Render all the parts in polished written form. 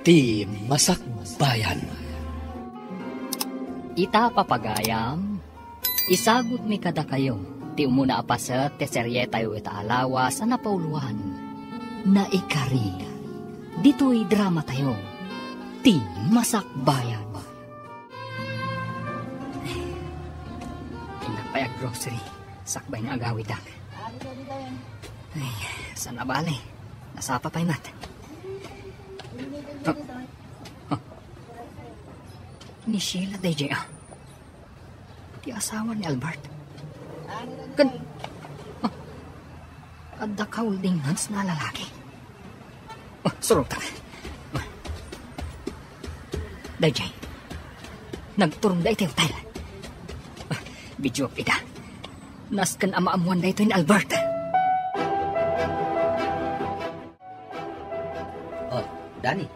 Ti Masakbayan. Ita papagayam, isagot mi kada kayo, ti umuna apaset, ti serye tayo itaalawa sa napauluan, na ikari, dito'y drama tayo, ti Masakbayan. Inapay grocery, sakbay nga agawid ak. Ay, sana bale, nasapa pa'y mat. Ni Sheila DJ ti asawa ni Albert. Adda ka holding hands na lalaki. Surog ta. DJ, nagturong da iti hotel. Video pida. Naskan ama-amuan da ito ni Albert. Oh, Danny.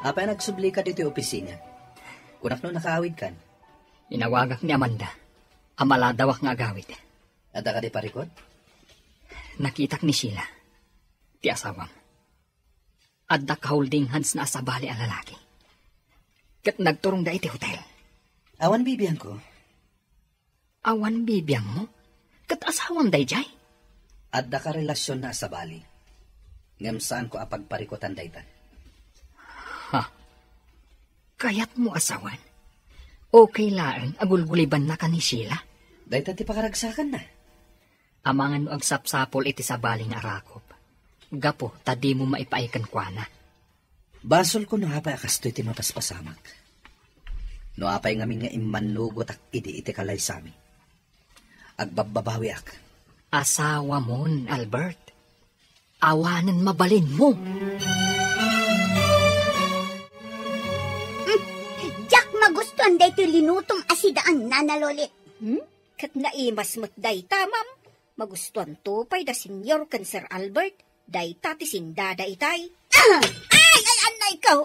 Apa nagsubli ka dito yung opisina? Kunak no nakaawid kan? Inawagak ni Amanda. Amaladawak nga agawid. Ada ka di parikot? Nakitak ni Sheila. Ti asawam. Adda ka holding hands na asabali ang lalaki. Kat nagturong da iti hotel. Awan bibiyang ko. Awan bibiyang mo? Kat asawam da ijay? Adda ka relasyon na asabali. Ngam saan ko apagparikotan daytan? Ha? Kayat mo asawan? Okay laan, agulguliban na ka ni Sheila? Daytan ti pakaragsakan na. Amangan mo ag sapsapol iti sabali nga arakop. Gapo, tadi mo maipaikan kwa na. Basol ko no hapay akasto iti mapaspasamak. No hapay ngamin nga imanugot ak iti kalay sami. Agbababawi ak. Asawa mon, Albert. Awanan mabalin mo. Jack, magustuhan da ito linutong asidaan na nalolit. Kat naimas mo't dayta, ma'am. Magustuhan to pay da Senior kan Sir Albert. Dayta ti sindada itay. Ay, anday ko.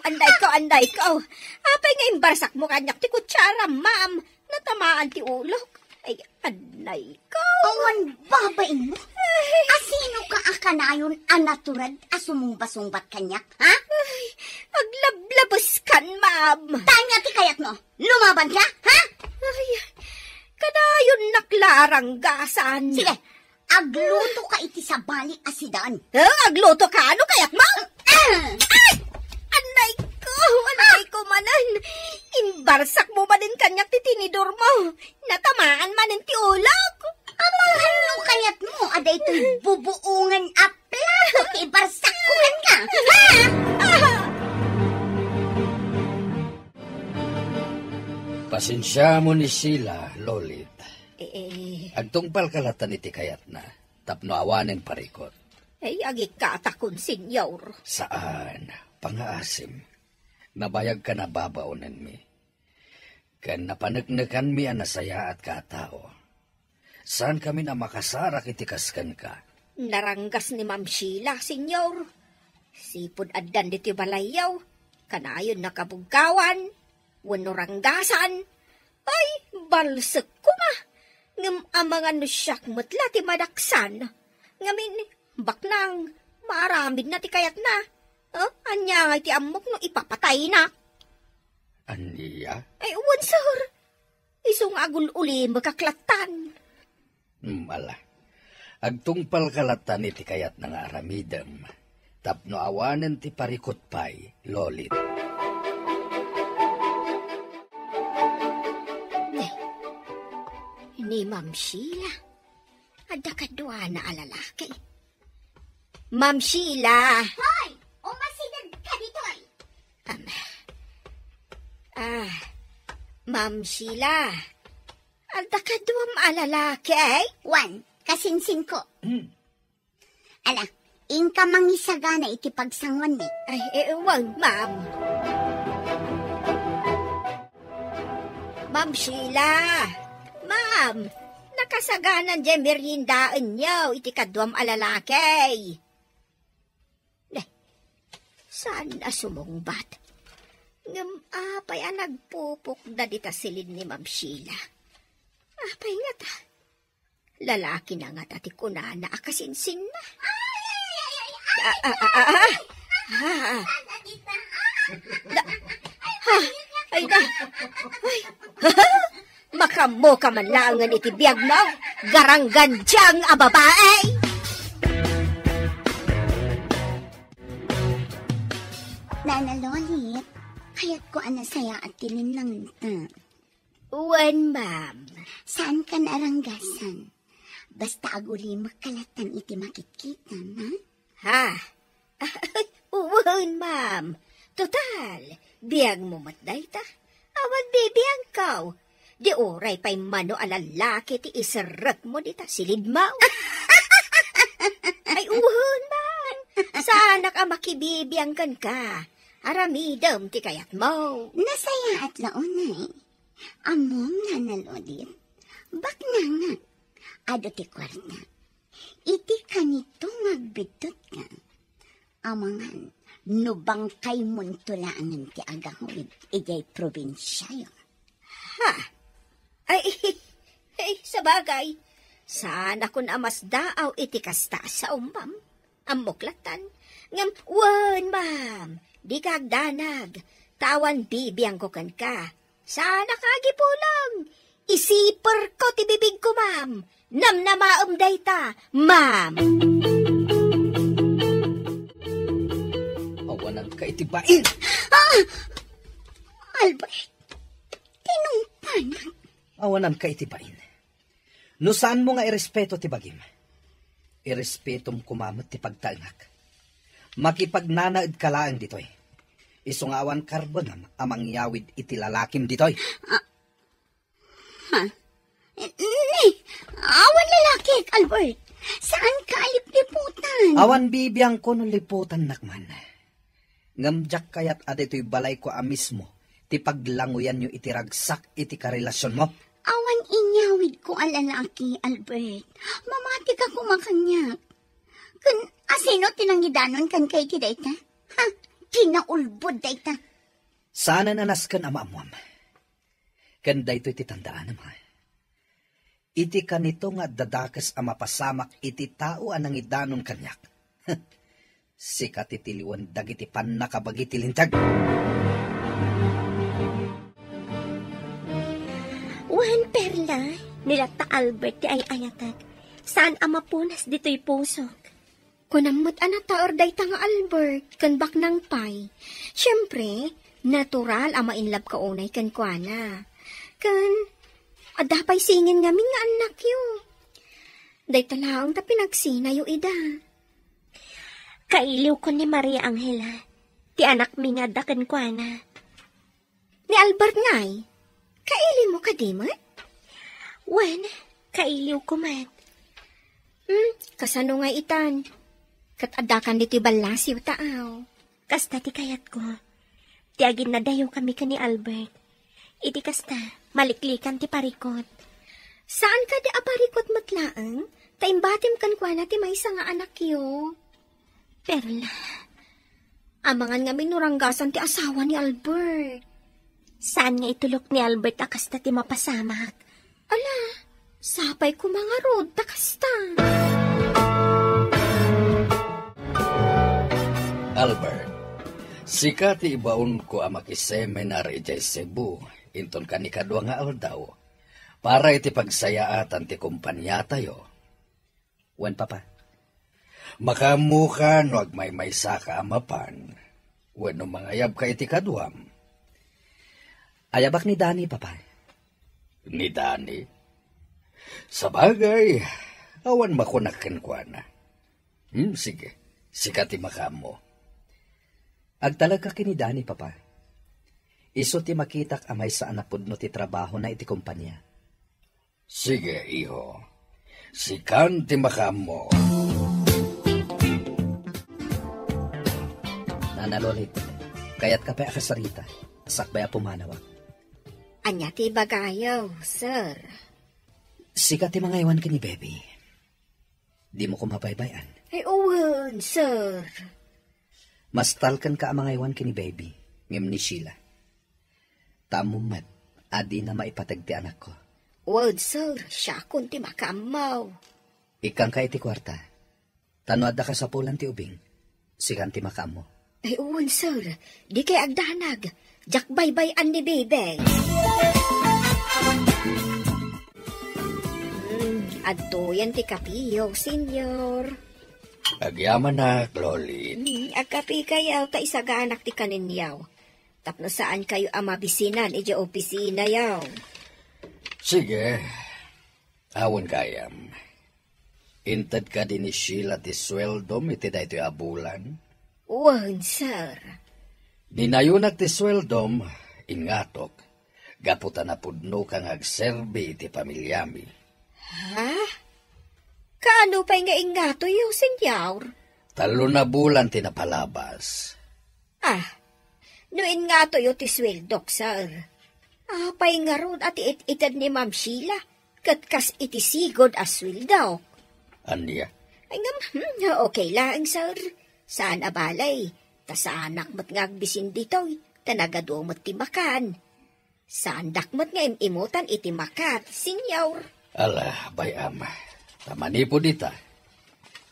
Apay nga imbarsak mo kanyak ti kutsara, ma'am. Natamaan ti ulok. Ay, anday ko. Awan, babain mo. Asino ka akanayon anaturad asumumbasumbat kanyak, ha? Ay, aglablabas kan, ma'am. Tanya ti kayat mo. Lumaban ka, ha? Ay, kadayon naklarang gasan. Sige, agluto ka iti sa bali asidaan. Agluto ka? Ano kayat mo? Ay! Anay ko manan. Imbarsak mo manin kanyak ti tinidor mo. Natamaan manin ti ulog. Amahan no kayat mo, ada ito'y bubuungan apla. Ti barsak ko ka, ha? Pasensya mo ni Sheila, Lolit. Agtungpal kalatan iti kayat na. Tapno awanin parikot. Ay, agikatakon, senyor. Saan? Pangaasim. Nabayag ka na babaunan mi. Kan napanagnakan mi anasaya at katao. Saan kami na makasarak itikaskan ka? Naranggas ni Ma'am Sheila, senyor. Sipod addan diti balayaw. Kanayon nakabugkawan. Wano ranggasan. Ay, balsek ko ma. Ngam amangan no siyak mutla ti madaksan. Ngamin, baknang, maramid na ti kayat na. Anya nga ti amok no ipapatay na. Aniya? Ay, uwan sir. Isong agul uli makaklatan. Mala. Agtungpal kalatan iti kayat na nga aramidam. Tapno awanan ti parikot pay, Lolit. Ni Ma'am Sheila. Ada kadwa na alalaki. Ma'am Sheila. Hoy! Umasidad ka dito ay. Ma'am Sheila. Ada kadwa maalalaki ay. Juan, kasinsin ko. Ala, ingka mangisagana iti pagsangwan ni. Ay, wag, ma'am. Ma'am Sheila. Ma'am, nakasaganan dyan meriendaan niyo, iti kadwam alalaki. Saan na sumungbat? Ngam apay nagpupok na dita silid ni Ma'am Sheila. Apay nga ta. Lalaki na nga tati ko na akasinsin na. Kamo ka man laangan iti biyag mo, garanggandyang a babae. Nana Lolit, kaya't ko anasaya at tininlang ta. Wen, ma'am. Saan ka naranggasan? Basta aguli makalatan iti makikita, na? Ha? Wen, ma'am. Total, biyag mo matday ta. Awag bibiyang kaw. Di oray pa'y mano alalaki ti isarak mo di ta silid mo. Ay uhon, ma'am. Sana ka makibibiyang kan ka. Aramidam ti kayat mo. Nasaya at launay. Amom na nalodit. Bak na nga. Ado ti kwarta. Iti kanito magbitot ka. Amangan, nubang kay muntulangan ti agahawid. Ijay probinsya yun. Ha? Ay, sabagay. Sana kun amas daaw iti kasta sa umbam. Amuklatan. Ngam, wan, ma'am. Di kagdanag. Tawan bibiyang ko kan ka. Sana kagipulang. Isipar ko ti bibig ko, ma'am. Namnamaam dayta, ma'am. Awan ang kaitibain. Albert, tinungpanan. Awan ang kaitibain. No saan mo nga irespeto ti bagim? Irespetom kumamot ti pagtaangak. Makipagnanaid ka laang ditoy. Isungawan karbonam amang yawid iti lalakim ditoy. Awan lalaki, Albert. Saan ka alipliputan? Awan bibiyang ko ng liputan nakman. Ngamjak kayat adito'y balay ko mismo. Ti paglanguyan nyo iti ragsak iti karelasyon mo. Awan inyawid ko ang lalaki, Albert. Mamati ka kumakanyak. Kan asino tinangidanon kan kay ti dayta? Ha? Kinaulbod dayta. Sana nanas kan ama-amuam. Kan dayto'y titandaan naman. Iti kanito nga dadakas ang mapasamak iti tao anang idanon kanyak. Sikat itiliwan dagiti pan nakabagiti lintag. Wan perla, nilata Albert ti ay ayatag. Saan ang mapunas dito'y pusok? Kunamot anata orday ta nga Albert, kan bak ng pay. Siyempre, natural ang mainlab ka unay kan kuana. Kan, adapay singin nga nga anak yo. Day talaang ta pinagsina yo ida. Kailiw ko ni Maria Angela, ti anak mi nga dakan kuana. Ni Albert ngay, kaili mo ka di mat? Wan, kailiw ko mat. Kasano nga itan? Katadakan dito'y balasiw taaw. Kasta ti kayat ko. Ti agin na dayo kami ka ni Albert. Iti kasta, maliklikan ti parikot. Saan ka di aparikot matlaang? Taimbatim kan kwa na ti may nga anak yo. Perla, Amangan nga minuranggasan ti asawa ni Albert. saan nga itulok ni Albert akasta ti mapasamak? Ala, sapay ko mga rod takasta. Albert, sika ti ibaon ko ang makiseminar ijay Cebu, inton kanikadwa nga aldaw, para iti pagsayaatan ti kumpanya tayo. Wen papa, makamuka no agmay-maysa ka amapan, wen no mangayab ka iti kadwam. Ayabak ni Dani, papa. Ni Dani? Sabagay, awan makunakin ko na. Sige, sika ti makamo. Agtalag ka kini Dani, papa. Iso ti makitak amay sa anapod no ti trabaho na iti kumpanya. Sige, iho. Sikan ti makamo. Nanalolit, kayat ka pa akasarita, sakbay a pumanawak. Anya ti bagayaw, sir. Sika ti mga iwan kini baby. Di mo ko mapaybayan. Ay, uwan, sir. Mas talkan ka ang mga iwan kini baby, ngem ni Sheila. Tamumat, adi na maipatag ti anak ko. Uwan, sir, siya kun ti makamaw. Ikang ka iti kwarta. Tanoad da ka sa pulan ti ubing. Sikan ti makamo. Ay, uwan, sir, di kay agdanag. Jak baybay-an ni bebe. Adtoyan ti kapiyo, senyor. Agyaman na, Lolin. Agkapi kayaw ta isaganak ti kaninyaw. Tapno saan kayo amabisinan iti opisina yaw. Sige, awan kayam. Intad ka din ni Sheila ti sweldom iti da ito'y abulan. Wan, sir. Dinayunak ti sweldom, ingatok, gaputa na pudno kang agserbi iti pamilyami. Ha? Kaano pa'y nga ingato yung senyor? 3 na bulan tinapalabas. No ingato yung tisweldok, sir. Pa'y nga ron at itad ni Ma'am Sheila, katkas itisigod as sweldaw. Anya? Ay nga, okay lang, sir. Saan abalay? Tasaanak mo't nga agbisin dito'y, tanagado mo't timakan. Saan dakmo't nga imutan itimakat, senyor? Ala, bayam. Tamani po dita.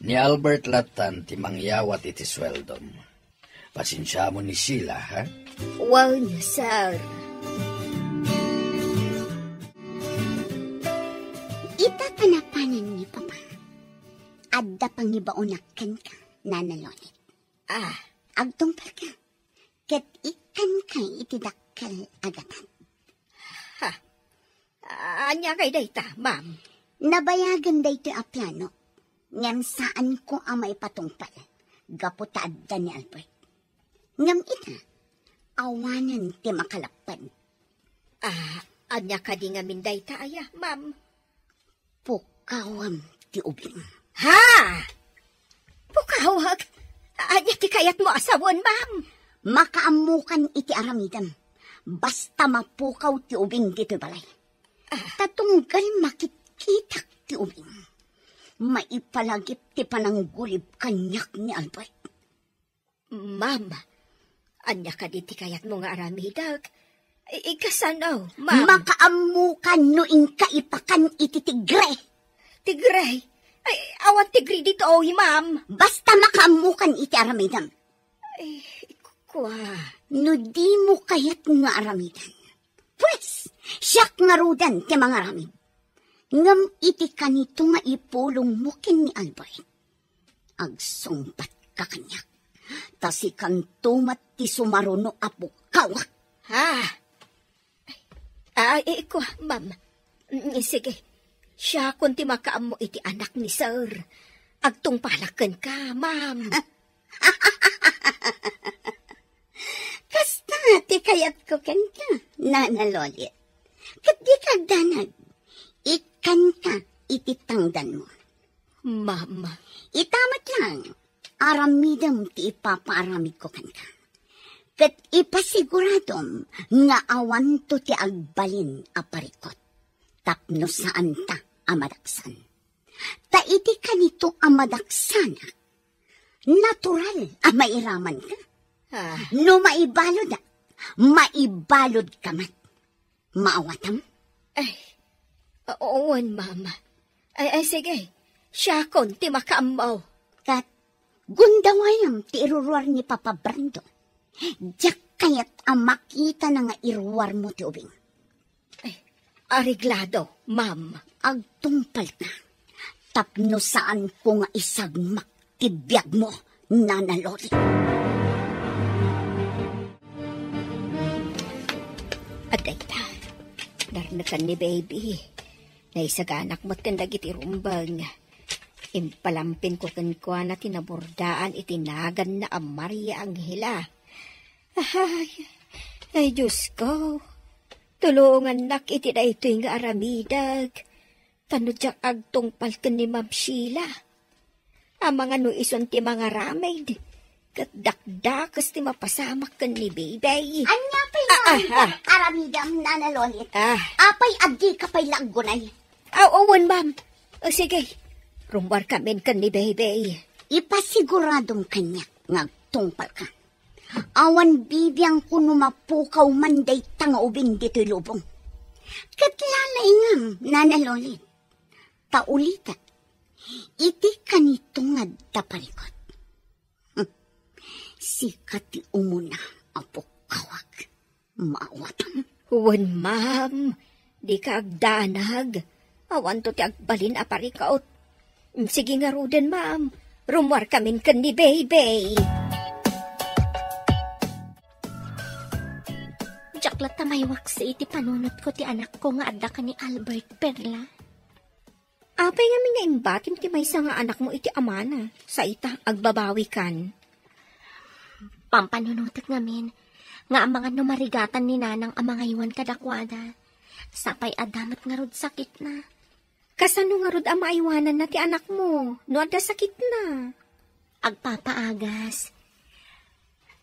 Ni Albert Latan ti mangyawat iti sweldom. Pasensya mo ni Sheila, ha? Wow, sir. Ita panapanan ni Papa. Adda pang ibaunakan ka, nanalonit. Agtungpal ka. Ket ikan kay itidakkal agatan. Anya kay dayta, ma'am? Nabayagan dayto a plano. Ngam saan ko ang maipatungpal. Gaputa adda ni Albert. Ngam ita, awanan ti makalakpan. Anya ka di nga minday taaya, ma'am? Pukawam ti ubing. Ha? Pukawag? Anya ti kayat mo asawon, ma'am? Makaamukan iti aramidam. Basta mapukaw ti ubing dito balay. Tatunggal makitkitak ti ubing. Maipalagip ti pananggulib kanyak ni Albert. Ma'am, anya ka di ti kayat mo nga aramidag. Ikasanaw, ma'am? Makaamukan no inkaipakan iti tigre. Tigre? Ay, awan tigre dito, ma'am. Basta makaamukan iti aramidam. Ay, kwa. No di mo kayat nga aramidan. Pwes, siyak nga rudan ti mga aramid. Ngam iti kanito nga ipulong mo kin ni Albert. Agsumpat ka kanyak. Tasikan tumat ti sumaruno apukawak. Kwa, ma'am. Sige, siya kung ti makaam mo iti anak ni sir. Agtungpalakan ka, ma'am. Kasta ti kayat ko ken ka, nanalolit. Kat di kagdanag, ikan ka iti tangdan mo. Ma'am. Itamat lang, aramidam ti ipapaaramid ko ken ka. Kat ipasiguradom nga awan to ti agbalin a parikot. Tapno saan ta amadaksan. Ta iti kanito amadaksana. Natural a mairaman ka. No maibalod maibalod ka man. Maawatam? Oon, ma'am. Ay, sige. Siya kon ti makaamaw. Kat gundawayam ti iruruar ni Papa Brando. Diyak kayat ang makita na nga iruwar mo ti ubing. Ariglado, ma'am. Agtungpal ka. Tapno saan ko nga isagmak ti biyag mo, nanalori. Aday ta. Narnakan ni baby. Naisaganak mo't kandag iti rumbang. Impalampin ko kankwa na tinabordaan itinagan na ang Maria Angela. Ay, Diyos ko. Tulungan nak iti na ito'y nga aramidag. Tanudyak agtungpal ka ni Ma'am Sheila. Ang mga nuison ti mga ramid. Katdakdakas ti mapasamak ka ni baby. Anya pa'y aramidam nanalolit. Apay adi ka pa'y lagunay. Awan, ma'am. Sige. Rumbar kami ka ni baby. Ipasiguradong kanya ngagtungpal ka. Awan bibiyang kuno mapukaw manday tanga ubing dito'y lubong. Katlalay ngam, nanalolit. Taulita, iti kanito nga daparikot. Sikati umuna apukawak. Maawatam. Huwan, ma'am. Di ka agdanag. Awan to ti agbalin aparikaot. Sige nga ruden, ma'am. Rumwar kamin kan ni baby. Jaklat ta may waksi iti panunot ko ti anak ko nga adda ka ni Albert, Perla. Apay nga nga imbatim ti maysa nga anak mo iti amana. Sa ita, agbabawi kan. Pampanunutek ngamin, nga ang mga numarigatan ni nanang ang mga iwan kadakwada. Sapay adamat nga rod sakit na. Kasano nga rod ang maiwanan na ti anak mo? No ada sakit na. Agpapaagas.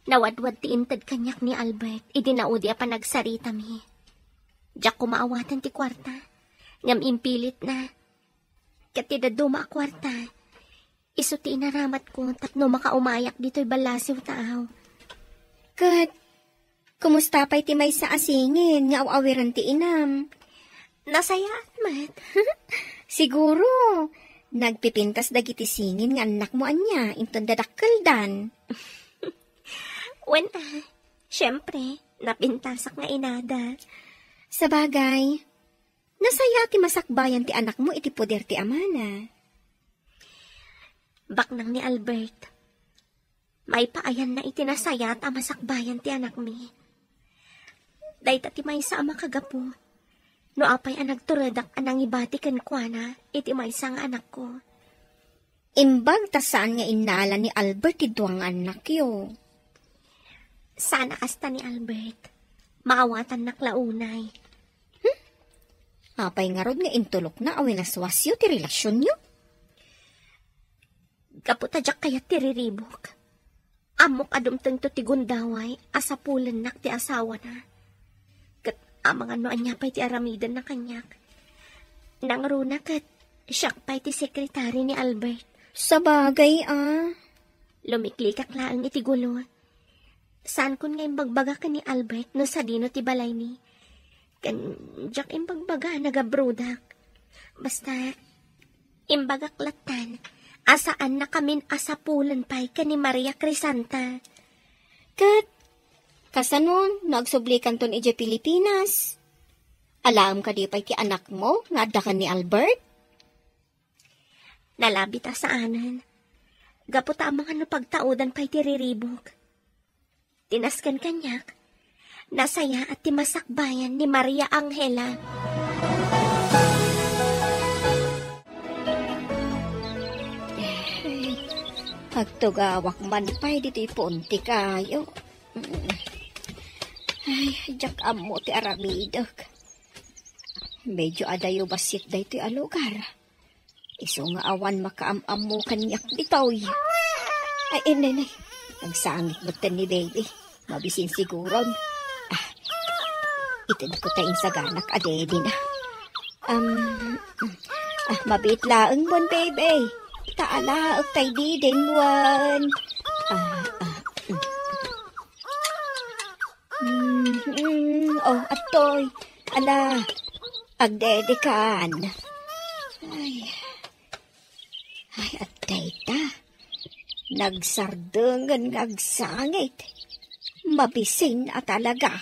Nawadwad ti intad kanyak ni Albert, idinaudi a panagsarita mi. Diyak kumaawatan ti kwarta, ngam impilit na. Katidado maakwarta, iso ti inaramat ko, tapno makaumayak dito'y balasiw taaw. Kat, kumusta pa'y ti may sa asingin, nga awawiran ti inam? Nasayaat, mat. Siguro, nagpipintas dagiti singin nga anak mo anya, inton dadakkel dan. Wen, syempre, napintasak nga inada. Sa bagay, nasaya ti masakbayan ti anak mo iti poder ti amana. Baknang ni Albert, may paayan na itinasaya at masakbayan ti anak mi. Dahit ti may sa ama kagapo, no apay ang nagturadak anang ibati kan kuana, iti may sa nga anak ko. Imbag ta saan nga inala ni Albert ti duwang anak yo. Sana kasta ni Albert, maawatan na klaunay. Apay nga rod nga intulok na awilaswasyo ti relasyon nyo. Kaputadyak kaya tiriribok. Amok adumteng to ti gundaway, asapulan nak ti asawa na. Kat amang ano anya pa'y ti aramidan na kanyak. Nangruna kat siyak pa'y ti sekretary ni Albert. Sa bagay Lumiklikak laang iti gulo. Saan kun nga imbagbaga ka ni Albert no sa dino ti balay ni? Kan jak imbagbaga nagabrudak. Basta imbagak latan, asaan na kamin asapulan pa'y ka ni Maria Crisanta. Kat, kasanon, nagsublikan ton ije Pilipinas. Alam ka di pa'y ti anak mo, nga adda ka ni Albert? Nalabit asaanan. Gaputa ang mga pagtaudan pa'y tiriribok. Tinaskan kanyak, nasaya at timasakbayan ni Maria Angela. Agtugawak man pa'y dito'y punti kayo. Ay, jak amo ti aramidok. Medyo adayo basit da ito'y alugar. Iso nga awan makaam-amo kanyak bitaw. Ay, inay, nagsangit batan ni baby. Mabisin siguro. Itid ko tayong saganak adedi na. Mabit laang mon, baby. Taala, tay di din wan. Oh, atoy. Ala, agdedi kan. Ay, atay ta. Nagsardengan nagsangit. Mabisin at talaga.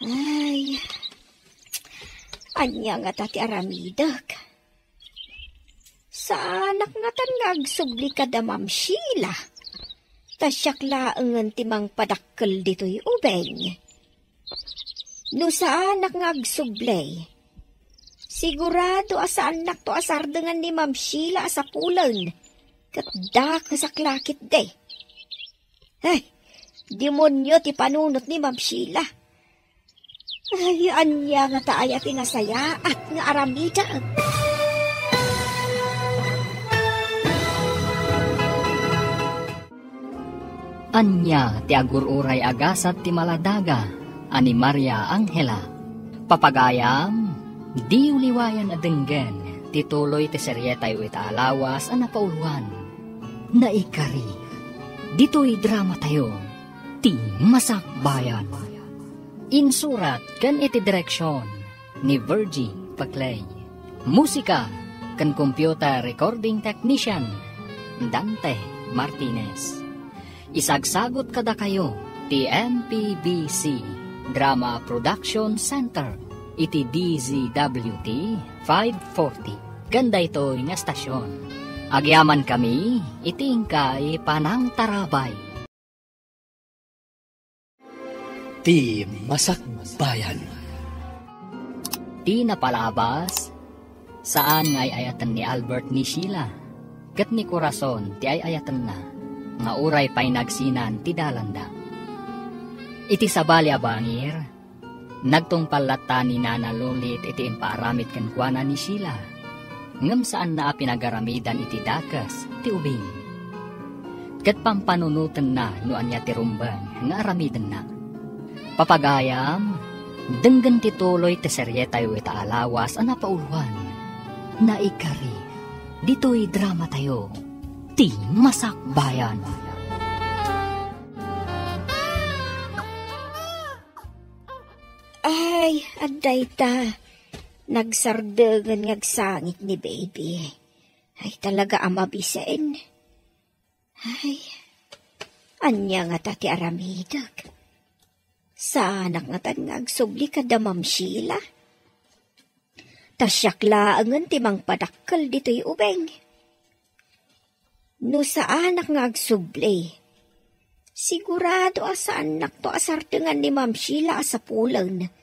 Ay, anya nga tati aramidak. Sa anak nga nagsubli ka da Ma'am Sheila. Tasyak laangan timang padakkel dito'y ubeng. No sa anak nagsubli, sigurado asa anak to asardengan ni Ma'am Sheila sa pulan. Katda kasaklakit de. Ay, demonyo ti panunot ni Ma'am Sheila. Ay, anya nga taaya tinasaya at nga aramida. Anya ti agururay agasat ti maladaga, ani Maria Angela. Papagayam, di uliwayan adenggen, tituloy ti seryetay ita alawas ang napauluan. Naikari, dito'y drama tayo, ti Masakbayan. Insurat kan iti direksyon ni Virgie Paclay. Musika kan computer recording technician Dante Martinez. Isagsagot kada kayo ti MPBC Drama Production Center iti DZWT 540. Ganda ito nga stasyon. Agyaman kami, itingkay panang tarabay. Ti Masakbayan. Ti napalabas, saan ngay ayatan ni Albert ni Sheila. Kat ni Corazon ti ay ayatan na, nga uray pa'y nagsinan ti dalanda. Iti sabali abangir, nagtungpalata ni Nana Lolit iti impaaramit kankwana ni Sheila. Ngam saan na pinagaramidan iti dakas ti ubing. Kat pampanunutan na noan niya ti rumbang nga aramidan na. Papagayam, denggan ti tuloy ti serye tayo ita alawas ana pauluan. Naikari, dito'y drama tayo, ti Masakbayan. Ay, aday ta. Nagsardegan ngagsangit ni baby. Ay, talaga amabisain. Ay, anya nga ta ti aramidag. Saanak nga tan ngagsubli ka da Ma'am Sheila. Tasyak laangan ti mang padakkel dito'y ubeng. No saanak ngagsubli, sigurado asanak to asartengan ni Ma'am Sheila sa pulan.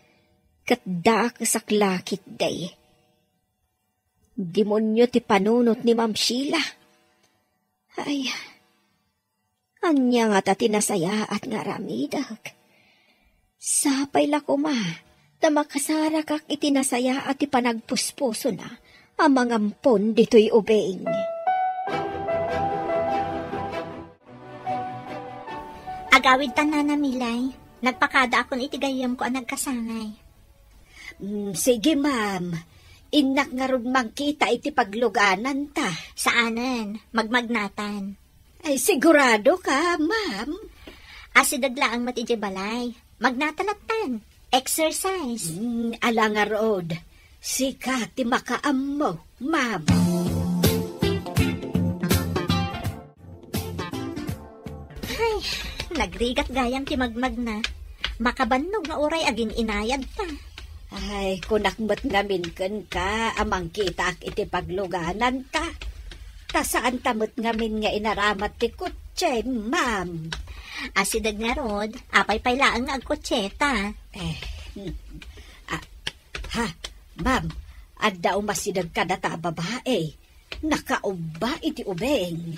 Katda kasaklakit day. Demonyo ti panunot ni Ma'am Sheila. Ay, anya nga ta tinasaya at nga ramidag. Sapay lako ma, ta makasara kak itinasaya at ipanagpuspuso na amang ampon dito'y ubeng. Agawid ta na Milay. Nagpakada akon itigayam ko ang nagkasangay. Sige, ma'am. Inak nga ron magkita iti pagluganan ta. Saanan? Magmagnatan. Ay, sigurado ka, ma'am. Asidaglaang matiji balay. Magnatanatan. Exercise. Ala nga road. Sika ti makaam mo, ma'am. Ay, nagrigat gayam ti magmagna. Makabannog nga uray agin inayad ta. Ay, kunakmat ngamin ka, amang kita iti pagluganan ta. Ta saan tamot ngamin nga inaramat ti kutse, ma'am. Asidag nga rod, apay paylaang nga agkutseta. Ma'am, adda umasidag ka data babae. Nakauba iti ubeng.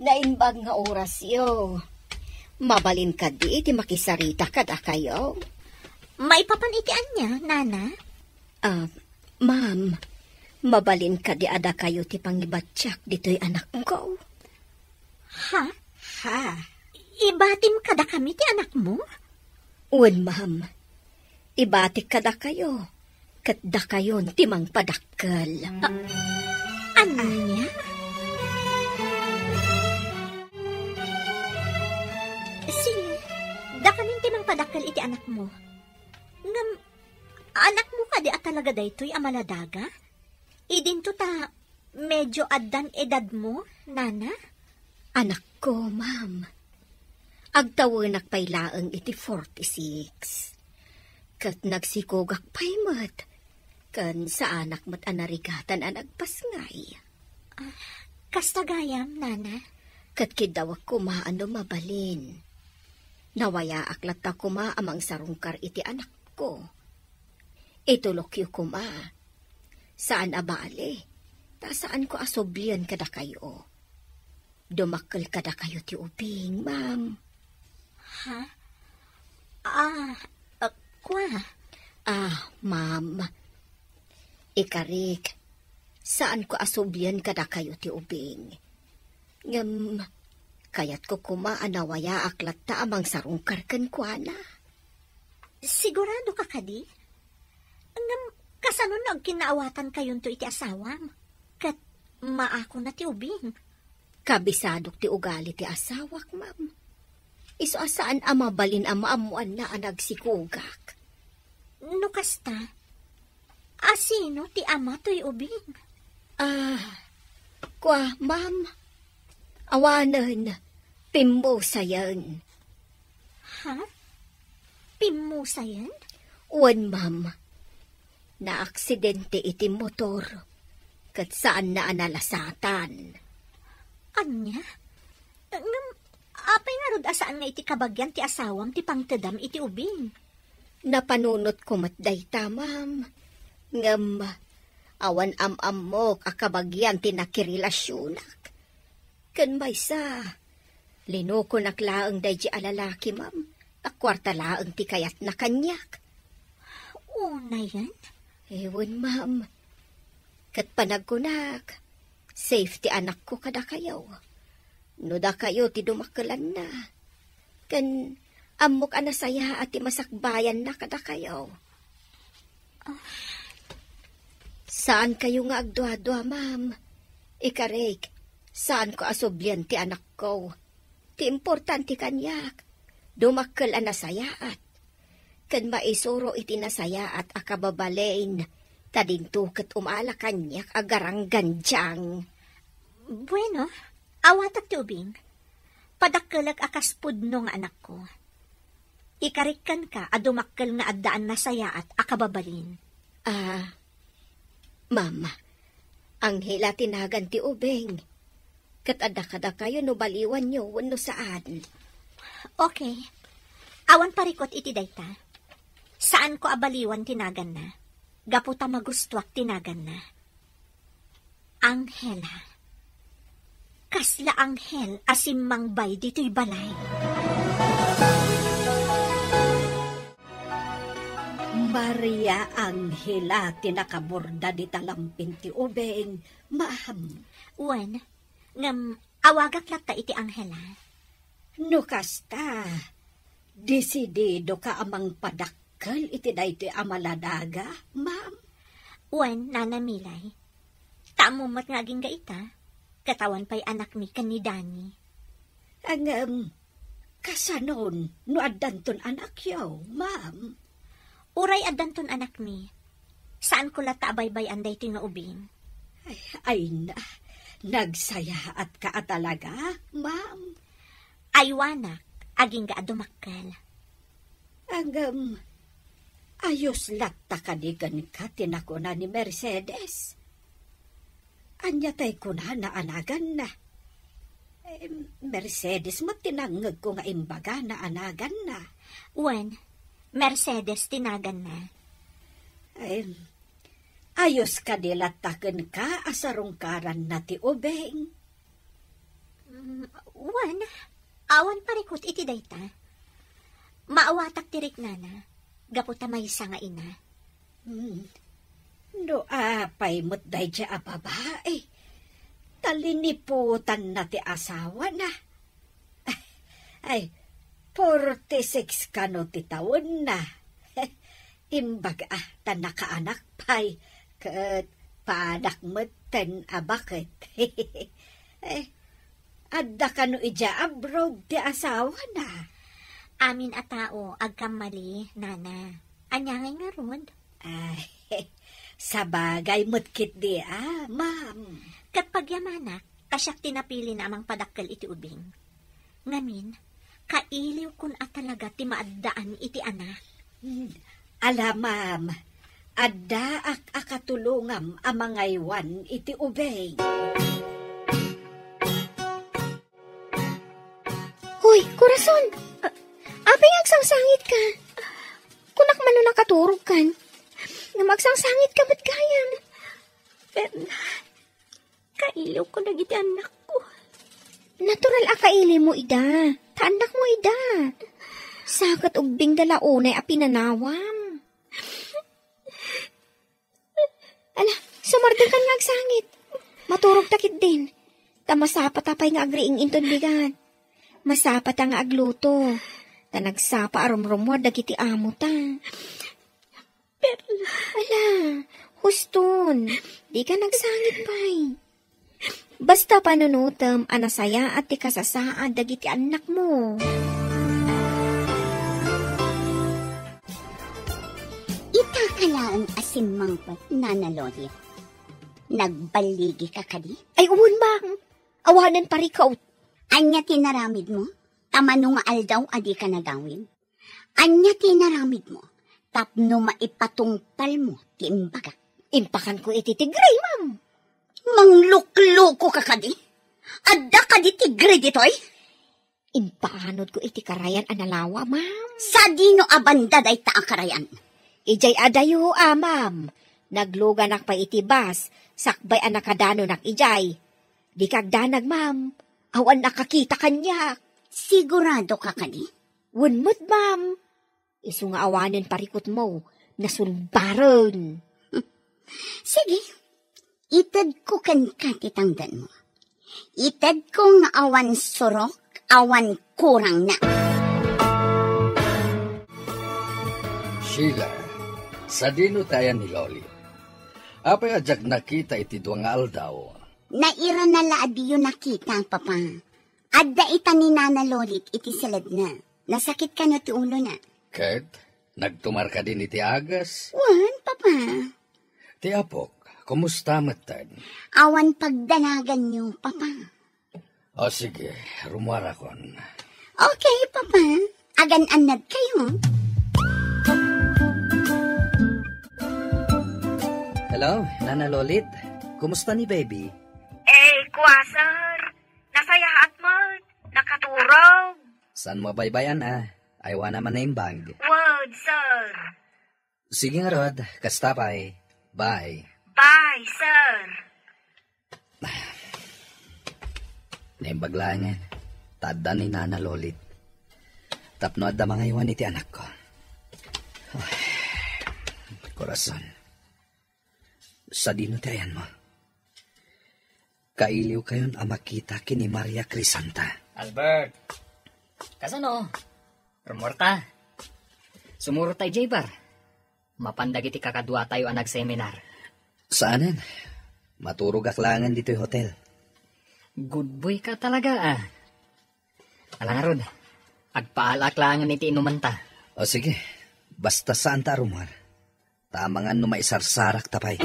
Naimbag nga oras yo. Mabalin ka di iti makisarita kada kayo. Maipapan iti anya, Nana? Ma'am, mabalin ka di ada kayo ti pangibatsak dito'y anak ko. Ha? Ibatim kada kami ti anak mo? Uwan, ma'am. Ibatik kada kayo. Katda kayo ti mang padakkel. Anya? Da kaming ti mang padakkel iti anak mo. Ngam, anak mo ka di at talaga daytoy amaladaga? Idinto ta, medyo addan edad mo, Nana? Anak ko, ma'am. Agtawanak paylaang iti 46. Kat nagsikogak paymat. Kan sa anak mat anarigatan ang nagpasngay. Kastagayam, Nana? Kat kidawak kumaano mabalin. Nawaya aklat ta kuma amang sarungkar iti anak ko. Itulok yu kuma. Saan abali? Ta saan ko asoblian kada kayo? Dumakkel kada kayo ti ubing, ma'am. Ha? Ma'am. Ikarik, saan ko asoblian kada kayo ti ubing? Ngam, kayat ko kuma anawaya aklat ta amang sarungkar kan kuana. Sigurado ka kadi? Ngam, kasano nagkinaawatan kayon to iti asawam? Kat maako na ti ubing. Kabisadok ti ugali ti asawak, ma'am. Iso asaan amabalin amaamuan na anagsikugak. No kasta, asino ti ama to'y ubing? Ma'am. Awanan, pimbo sayan. Ha? Pimmo sayan? Uwan, ma'am. Na-aksidente iti motor. Kat saan na analasatan. Anya? Apay nga rod asaan nga iti kabagyan ti asawam ti pangtedam iti ubing. Napanunot ko matday ta, ma'am. Ngam, awan am-amok akabagyan ti nakirilasyonak. Kan maysa, linuko naklaang day di alalaki, ma'am. Akwarta laang ti kayat na kanyak. Una yan? Ewan, ma'am. Kat panagkunak, safety anak ko kada kayo. No da kayo ti dumakalan na. Kan amok anasaya at ti masakbayan na kada kayo. Saan kayo nga agdwa-dwa, ma'am? Ikarek, saan ko asoblian ti anak ko? Ti importante kanyak. Dumakal anasayaat. Kan maisuro iti nasayaat akababalain. Tadintukat umala kanyak agarang ganjang. Bueno, awatak ti ubing. Padakkelag akas pudno nga anak ko. Ikarikan ka adumakkel nga addaan nasayaat akababalin. Mama, ang hila tinagan ti ubing. Kat adda kayo no baliwan nyo wano saan. Okay. Awan parikot iti dayta. Saan ko abaliwan tinagan na? Gaputa magustuak tinagan na. Anghela. Kasla anghel asim mangbay dito'y balay. Maria Anghela tinakaborda di talampin ti ubeng. Ma'am. Wen, ngam awagak lata iti anghela. No kasta, desidido ka amang padakkel iti daytoy amaladaga, ma'am. Wen, Nana Milay. Taamumat nga aging gaita. Katawan pa'y anak mi ni Dani. Ang kasanon, no addanton anak yaw, ma'am. Uray addanton anak mi. Saan ko lata abaybay anday ito nga ubing? Ay na, nagsaya at ka talaga, ma'am. Aywanak, aging ga adumakkel. Ang ayos lata kanigan ka tinakuna ni Mercedes. Anya tay kuna na anagan na. Mercedes mo tinangag ko nga imbaga na anagan na. Wen, Mercedes tinagan na. Ayos ka dilataken ka asarungkaran na ti ubeng. Wen, awan parikot iti dayta. Maawatak tirik nana. Gaputa may isa nga ina. No apay mo't day siya babae. Taliniputan na ti asawa na. Ay, 46 ka no ti taon na. Imbaga ta nakaanak pay. Kat padak mo't ten abakit. Adda ka no ija abroad ti asawa na. Amin a tao, agkamali, nana. Anyangay nga ron. Ay, sabagay mutkit di ma'am. Kat pagyamanak, kasyak tinapili na amang padakkel iti ubing. Ngamin, kailiw kun at talaga ti maaddaan iti anak. Ala ma'am, adda akatulungam amangaywan iti ubing. Hoy, Corazon! Apay agsangsangit ka. Kunak man no nakaturog kan. Nga magsangsangit ka ba't kayang? Kailiw ko nagiti anak ko. Natural akaili mo, ida. Taanak mo, ida. Sakat ubing dalaunay a pinanawam. Ala, sumardin kan nga agsangit. Maturog takit din. Tamasapat apay nga agriing inton bigan. Masapat nga agluto. Ta nagsapa arom-romwad dagiti amo ta. Perla. Ala, huston. Di ka nagsangit pa'y. Basta panunutam, anasaya at ti kasasaan dagiti anak mo. Itakalaan asim mangpat, Nana Lodi. Nagbaligi ka kadi? Ay, uwan bang. Awanan pa rikaw. Anya tinaramid mo? Tamano nga aldaw adi ka nagawin. Anya tinaramid mo? tapno maipatungpal mo, ti imbaga. Impakan ko iti tigray, ma'am. Manglukloko ka kadi? Adda kadi tigre ditoy? Impakanod ko iti karayan analawa, ma'am. Sa dino abanda day ta karayan? Ijay adayo, ma'am. Nagluganak pa iti bas, sakbay anakadano nak ijay. Di kagdanag, ma'am. Awan nakakita kanya. Sigurado ka kadi? Wunmut, ma'am. Isu nga awanin parikot mo, nasulbaron. Sige, itad ko kan katitangdan mo. Itad ko nga awan surok, awan kurang na. Sheila, sa dino tayan ni Loli. Apay ajak nakita iti duwa nga aldaw. Naira na laadi yun nakita, papa. Adda ita ni Nana Lolit iti salad na. Nasakit ka na ti ulo na. Ket, nagtumar ka din iti agas. Wan, papa. Ti apok, kumusta matad? Awan pagdanagan niyo, papa. O sige, rumara kon. Okay, papa. Agan-anad kayo. Hello, Nana Lolit. Kumusta ni baby? Kwasar. Nasayahat mo. Nakaturog. Saan mo baybayan Aywa naman na yung bag. Word, sir. Sige nga, Rod. Kastapay. Bye. Bye, sir. Naimbaglangan. Tada ni Nana Lolit. Tapno at da mga iwan iti anak ko. Korason. Sa dino tayan mo. Kailiw kayon ang makita kini Maria Crisanta. Albert, kasano? Rumorta. Sumuro tayo, Jaybar. Mapandag iti kakadwa tayo ang nag-seminar. Saanan? Maturog aklangan dito yung hotel. Good boy ka talaga, Alang aron, agpaalaklangan iti inumanta. O sige, basta saan ta rumor. Tamangan no maisarsarak tapay.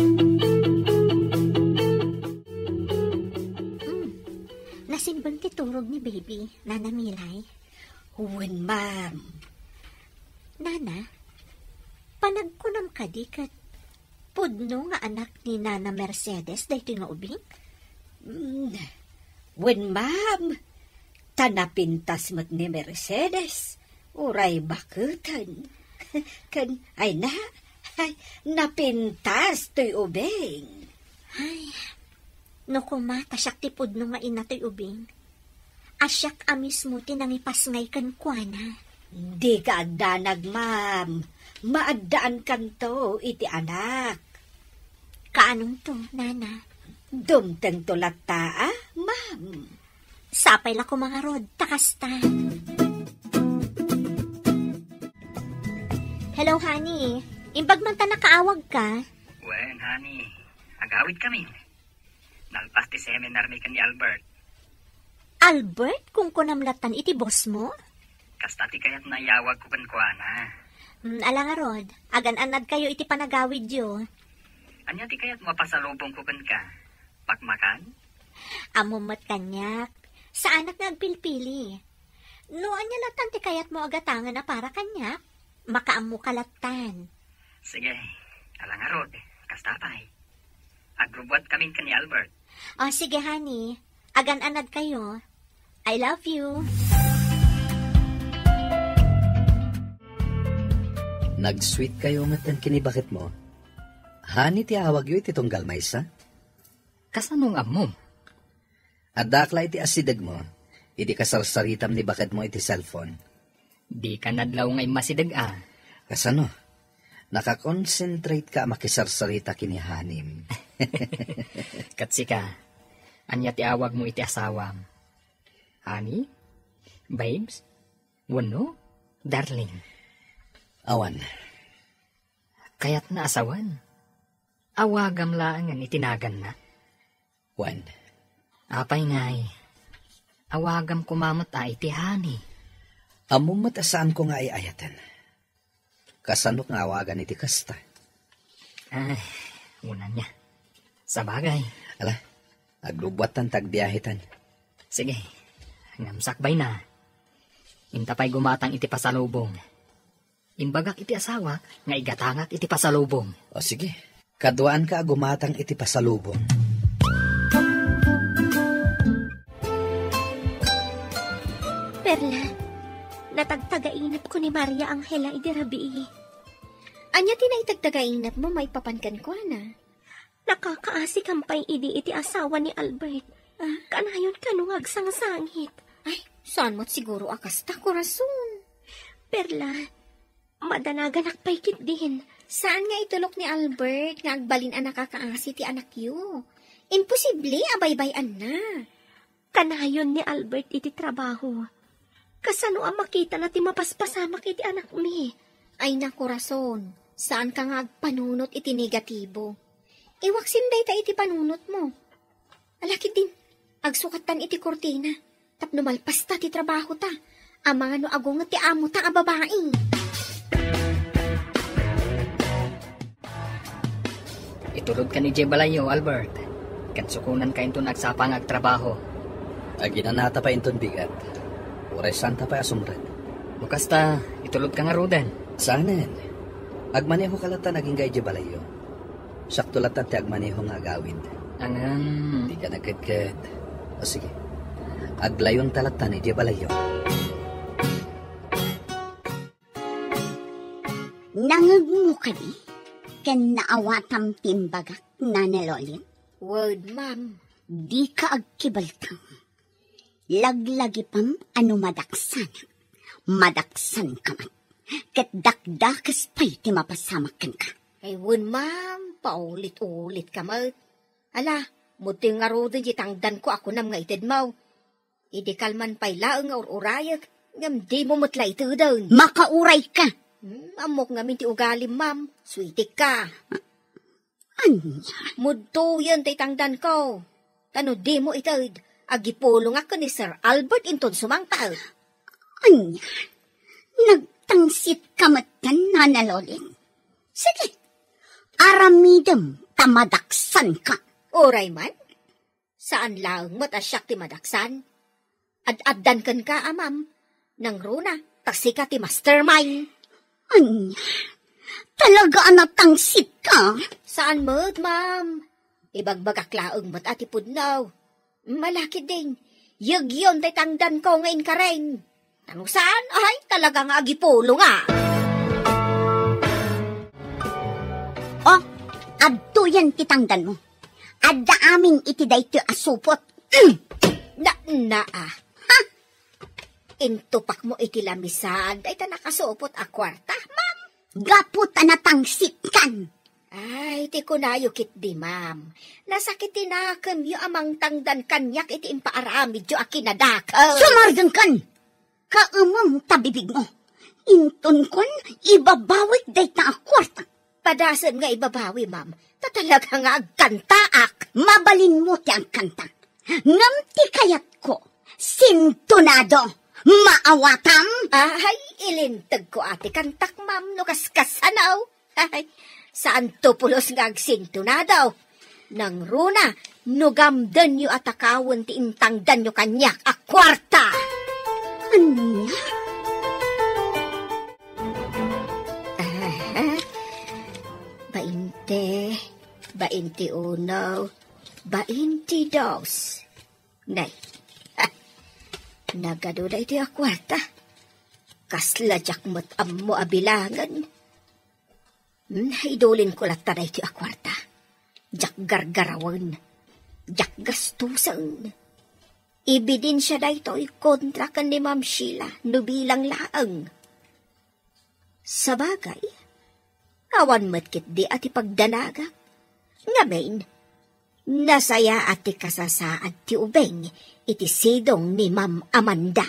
Nasimbang titurog ni baby, Nana Milay. Huwin, ma'am. Nana, panagkunam ka di kat pudno nga anak ni Nana Mercedes dahito nga ubing? Huwin, ma'am. Tanapintas mo't ni Mercedes. Uray bakutan. Ay na, napintas to'y ubing. Ay, no kumata siyak ti pudno nga ina to'y ubing. Asyak amis mo tinangipas ngay kan kuana. Di ka agdanag, ma'am. Maaddaan kanto, iti anak. Kaanong to, Nana? Dumteng tulata, ma'am. Sapay la ko mga rod, takasta. Hello, honey. Imbag man ta nakaawag ka. Wen, honey. Agawid kami. Nalpas ti seminar mi kan ni Albert. Albert, kung kunamlatan iti boss mo? Kasta ti kayat nayawag ko kan kuana. Ala nga rod, agan-anad kayo iti panagawid yo. Anya ti kayat mapasalubong ko kan ka? Pakmakan? Amumot kanyak. Sa anak nagpilpili. No, anya latan ti kayat mo agatangan na para kanyak. Makaamu kalatan. Sige, ala nga rod. Kastapay. Agrubwat kami kan ni Albert. O sige, honey. Agan-anad kayo. I love you. Nag-sweet kayo matan kinibakit mo. Hani ti awag yu iti tunggal maysa? Kasanong amom? Adakla iti asidag mo. Iti kasarsaritam ni bakit mo iti cellphone. Di ka nadlaw ngay masidag Kasano? Nakakonsentrate ka makisarsarita kinihanim. Katsika, anya ti awag mo iti asawam. Honey? Babes? Wano? Darling? Awan. Kaya't na asawan. Awagam laangan itinagan na. Wan. Apay ngay. Awagam kumamat iti honey. Among matasaan ko nga ayatan. Kasanok nga awagan iti kasta. Ay, una niya. Sa bagay. Ala, aglubwatan tagbiyahitan. Imbagak iti asawa, nga igatangak iti pasalubong. O sige, kaduaan ka gumatang iti pasalubong. Perla, natagtagainap ko ni Maria Angela idirabi. Anya tinaitagtagainap mo, may papankan ko na. Nakakaasi kampay iti asawa ni Albert. Kanayon kanungag sangsangit. Ay, saan mo't siguro akasta ko rason. Perla, madanagan akpaykit din. Saan nga itulok ni Albert nga agbalin ang nakakaasi ti anak yu? Imposible, abaybayan na. Kanayon ni Albert iti trabaho. Kasano ang makita na ti mapaspasamak iti anak mi? Ay naku rason, saan ka nga agpanunot iti negatibo? Iwaksim day ta iti panunot mo. Alakit din, agsukatan iti kortina. Tapno malpas ta ti trabaho ta. Ang mga no agong ti amo ta a babae. Itulog ka ni Jebalayo, Albert. Kansukunan ka into nagsapang agtrabaho. Aginanata pa inton bigat. Uray santa pa asumred. Bukas ta, itulog ka nga Rodan. Saanen? Agmaneho kalata naging gay Jebalayo. Sakto latan ti agmaneho nga agawid. Di ka nagkadkad. O sige, aglayon talata ni Jebalayo. Nangag mo ka di? Ken naawatam timbagak na nalolin? Word, ma'am. Di ka agkibaltang. Laglagi pam ano madaksan. Madaksan ka man. Ket dakdakas pa'y ti mapasamakan ka. Ay, wun, ma'am. Paulit-ulit ka, mat. Ala, muti nga rodin jitangdan ko ako nam nga ited mo. Idi kalman pa'y laang nga urayag. Ngam di mo matla ito doon. Makauray ka. Amok nga minti ugalim, ma'am. Sweetik ka. Anya? Mudto yan tay tangdan ko. Tano di mo itad. Agipulong ako ni Sir Albert inton sumangtal. Anya? Nagtangsit ka matan na nalolin. Sige. Aramidem tamadaksan ka. Oray man? Saan lang matasyak ti madaksan? Ad-addan kan ka, amam. Nang runa, taksi ka ti mastermind. Anya? Talaga natangsit ka? Saan mo't, ma'am? Ibagbagaklaong mo't ati pudnaw. Malaki din. Yagyon tay tangdan ko ngayon ka rin. Tanong saan? Ay, talaga nga agipulo nga. Oh, adto yan titangdan mo. Adda aming itiday ti asupot. Ha? Intupak mo iti lamisan. Day ta nakasupot a kwarta, ma'am. Gapot na tangsit kan. Ay, ti kunayukit di, ma'am. Nasakit tinakam yu amang tangdan kanyak iti impaaramid yu akinadakaw. Sumargan kan. Kaamam tabibig mo. Inton kon, ibabawik day ta a kwarta. Padasan nga ibabawi, ma'am. Tatalaga nga agkantaak. Mabalin mo ti ang kanta. Ngam ti kayat ko. Sintonado. Maawatam? Ay, ilintag ko ati kantak, ma'am, no kaskasanaw. Ay, saan to pulos nga agsintunadaw? Nang runa, nugamdan yu atakawan ti intangdan yu kanyak a kwarta. Anya? Bainte uno, 22. Nay, nagado na iti a kwarta. Kasladyak mo't ammo abilangan. Idolin ko lata na iti a kwarta. Jak gargarawan. Jak gastusan. Ibidin siya na ito'y kontra kan ni Ma'am Sheila no bilang laang. Sabagay, awan matkit di ati pagdanaga. Ngamin, nasaya ati kasasaad ti ubeng iti sidong ni Ma'am Amanda.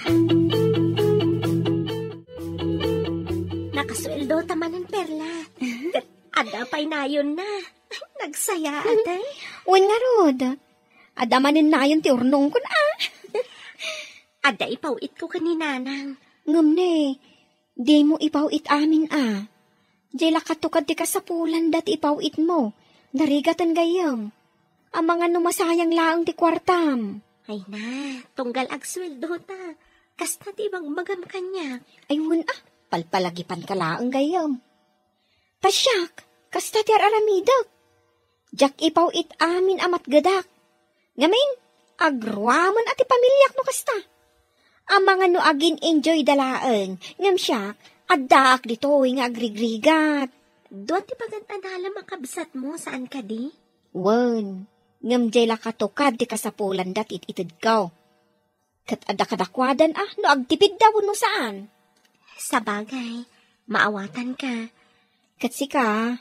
Nakasweldo tamanan, Perla. Ada pa'y nayon na. Nagsaya atay. Wan nga rod. Adamanin na yun ti urnong ko na. Ada ipawit ko kaninanang. Ngam ne, di mo ipawit amin Di lakatukad ti kasapulan dati ipawit mo. Narigatan gayam. Ang mga numasayang laang ti kwartam. Ay na, tunggal agsweldo ta. Kasta ti bang magam kanya. Ay wan Palpalagipan ka laang gayam. Tasyak, kasta ti aramidak. Jak ipaw it amin amat gadak. Ngamin, agruaman ati pamilyak no kasta. Ang mga no agin enjoy dalaang, ngam siya, addaak dito nga agrigrigat. Doon ti pagantadala makabsat mo, saan ka di? Wan, ngam jay lakatukad di kasapulan dat ititid ka. Kat adakadakwadan no agtipid daw no saan. Sa bagay, maawatan ka. Kat sika,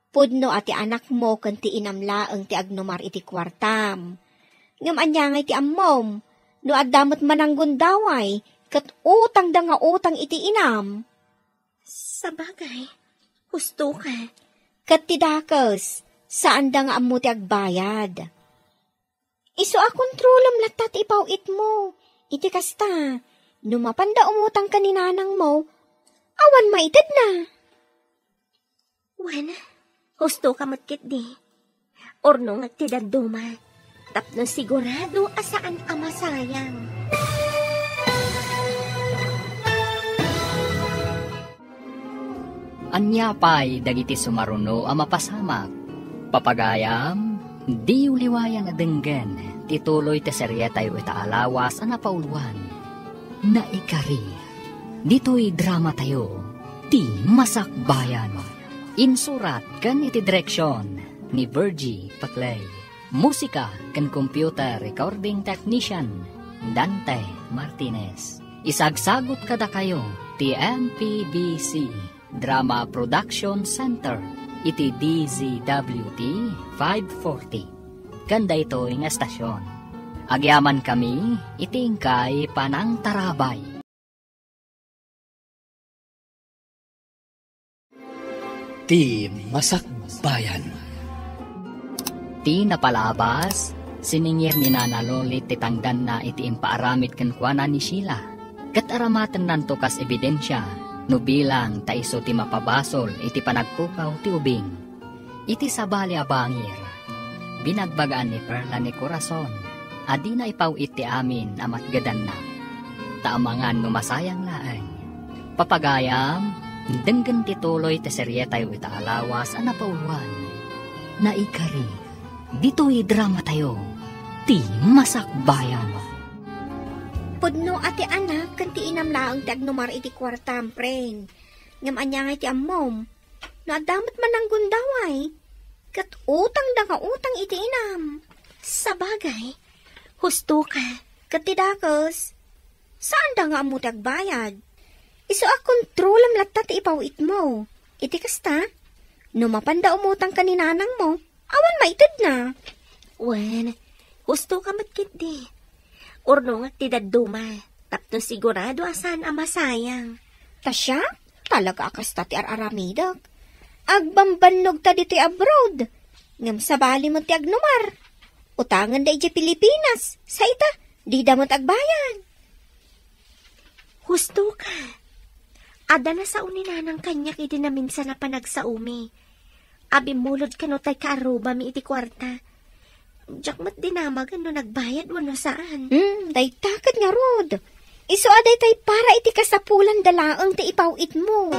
pudno ati anak mo kan ti inamlaang ti agnomar iti kwartam. Ngam anyangay ti ammom, no adamot mananggun daway, kat utang da nga utang iti inam. Sa bagay, husto ka. Kat ti dakes, saan da nga ammo ti agbayad. Iso a kontrolam latat ipawit mo, iti kasta, numapanda umutang ka ni nanang mo, awan maitid na. Wan, husto ka matkit di. Orno nga tidaduma. Tapno sigurado asaan ama sayang. Anya pa'y dagiti sumaruno ama pasamak. Papagayam, di uliwayan na denggen, tituloy te serye tayo itaalawas ana pauluan. Naikari, dito'y drama tayo, ti masakbayan. Insurat kan iti direksyon ni Virgie Paclay. Musika kan computer recording technician Dante Martinez. Isagsagot kada kayo ti MPBC Drama Production Center iti DZWT 540. Kanda ito nga estasyon. Agyaman kami itingkay Panang Tarabay. Ti Masakbayan. Ti napalabas, siningir ni Nana Lolit titangdan na iti impaaramid kenkwana ni Sheila. Kat aramatan nanto kas ebidensya, no bilang taiso ti mapabasol iti panagpukaw ti ubing. Iti sabali abangir, binagbagaan ni Perla ni Corazon, adi na ipaw iti amin amat gadan na. Taamangan no masayang laang. Papagayam, denggan tituloy ti serye tayo itaalawas ana pauluan. Naikari. Dito'y drama tayo, ti masakbayan. Pudno ati anak, kan ti inamlaang ti agnomar iti kwartam, pren. Ngam anyangay ti ammom, no adamot mananggun daway, kat utang da nga utang iti inam. Sa bagay, husto ka. Kat ti dakes, saan da nga ammo ti agbayad? Iso a kontrolam latta ti ipawit mo. Iti kasta, no mapanda umutang ka ni nanang mo, awan maitid na. Wen, husto ka matkit di. Orno nga tidaduma, tapno sigurado asan ama sayang. Tasya, talaga akasta ti araramidak. Agbambannog ta diti abroad. Ngam sabali mo ti agnomar. Utangan da iti Pilipinas. Sa ita, di da mo agbayan. Husto ka. Ada na sa uninanang kanyak iti na minsan na panagsaumi. Abi mulod ka no tay kaaruba mi iti kwarta. Diyak mat dinamagan no nagbayad wano saan. Day takad nga rod. Iso aday tay para iti kasapulan dalaang ti ipawit mo.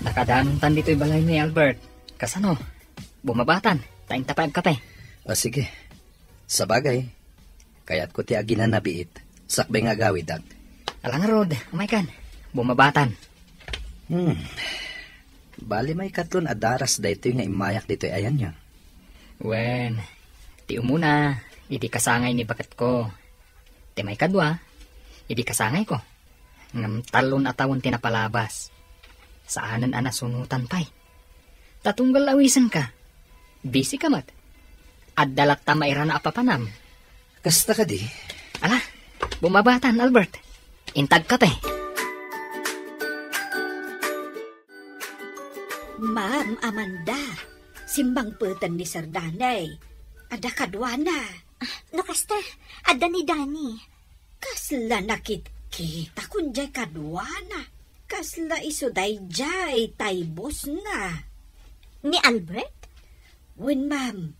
Nakadantan dito'y balay ni Albert. Kasano? Bumabatan. Taing tapag kape. O sige. Sa bagay. Kaya't ko ti aginan nabiit. Sakbay nga gawid ag. Alang rod, umay kan. Bumabatan. Bali may katlon adaras da ito nga imayak dito ayan niya. Wen, ti umuna, idi kasangay ni bakat ko. Ti may kadwa, idi kasangay ko. Ngam talon atawon tinapalabas. Saanan anasunutan pa'y. Tatunggal awisan ka. Busy ka mat. At dalat ta maira na apapanam. Kasta ka di. Ala, bumabatan Albert. Intag ka pe. Ma'am Amanda, simbang putan ni Sir Danay. Ada kadwana. Nakasta, ada ni Dani. Kasla nakit-kita kunjay kadwana. Kasla isuday jay taybos na. Ni Albert? Win, ma'am.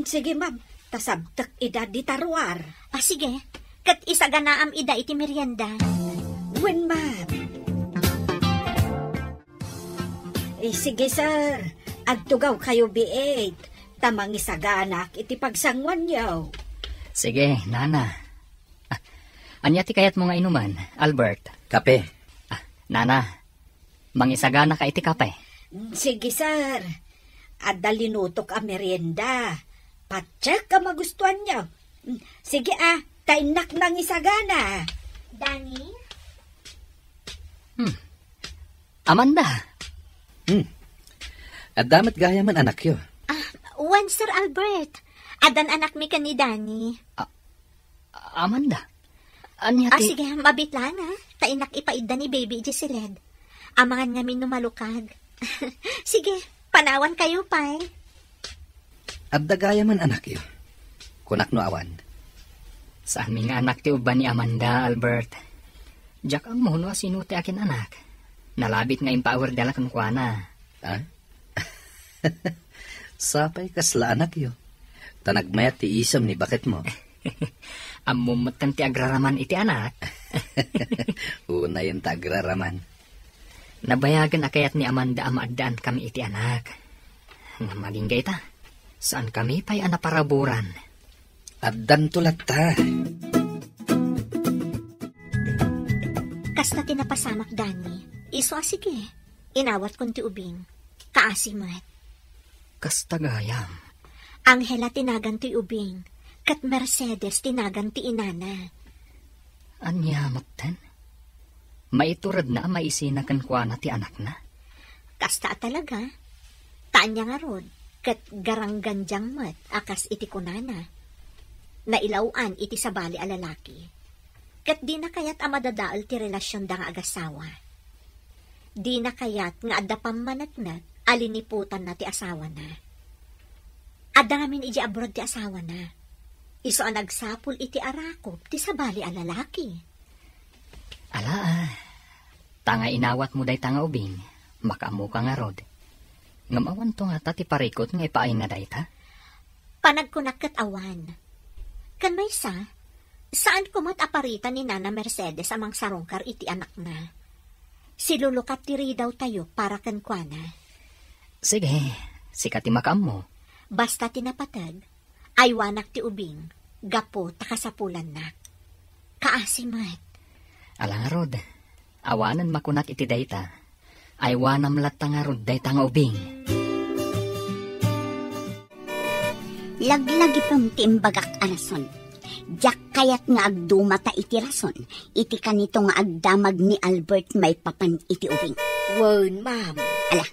Sige, ma'am. tasabtak ida di tarwar. Sige, kat isa ganaam ida iti merienda. Wen, ma'am. Sige, sir. Agtugaw kayo biit. Tamang isaganak iti pagsangwan yaw. Sige, Nana. Anya ti kayat mo nga inuman, Albert? Kape. Nana, mangisagana ka iti kape. Sige, sir. Adalinutok a merienda. Patsak ka magustuhan niyo. Sige, tainak nang isagana. Danny? Amanda. At damat gaya man anak yo. Wan, Sir Albert. Adan anak mi ka ni Danny. Amanda. Anya ti... Sige, mabitla na. Tainak ipaida ni baby Jesseled. Amangan nga minumalukag. Sige, panawan kayo, pay. At dagaya man anak yo. Kunak no awan. Saan mi nga anak ti uban ni Amanda, Albert? Jak ang muno sinuti akin anak. Nalabit nga empower dala kan kuana. Sapay kasla anak yo. Tanagmayat ti isam ni bakit mo. Amumatan ti agraraman iti anak. Una yung tagraraman. Nabayagan akayat ni Amanda amaadaan kami iti anak. Maging gayta, saan kami pa'y anaparaburan? Addan tulat ta. Kasta tinapasamak, Danny. Iso sige. Inawat kon ti ubing. Kaasimat. Kasta gayam. Angela tinagan ti ubing. Kat Mercedes tinagan ti inana. Anya matan? Maiturad na maisinakan kwa na ti anak na? Kasta talaga. Tanya nga rod. Kat garangganjang mat akas iti kunana. Nailawan iti sabali a lalaki. Kat di na kayat amadadaal ti relasyon da nga agasawa. Di na kayat nga adda pamanatnat aliniputan na ti asawa na. Adda ngamin iji abroad ti asawa na. Iso ang nagsapul iti arakop ti sabali a lalaki. Ala, tanga inawat mo day tanga ubing, makamu ka nga rod. Ngamawan to nga ta ti parikot nga ipaay nga day ta? Panagkunak awan. Kan may saan kumot aparita ni Nana Mercedes amang sarongkar iti anak na. Silulukat tiri daw tayo para kankwana. Sige, sikat ti makam mo. Basta tinapatag, ay wanak ti ubing, gapo takasapulan na. Kaasimat. Alang rod, awanan makunak iti dayta, ay wanam latang rod dayta nga ubing. Laglagi pang tiimbagak arason. Jak kayat nga agdumata iti rason. Iti kanito nga agdamag ni Albert may papan iti ubing. Wan, ma'am. Ala,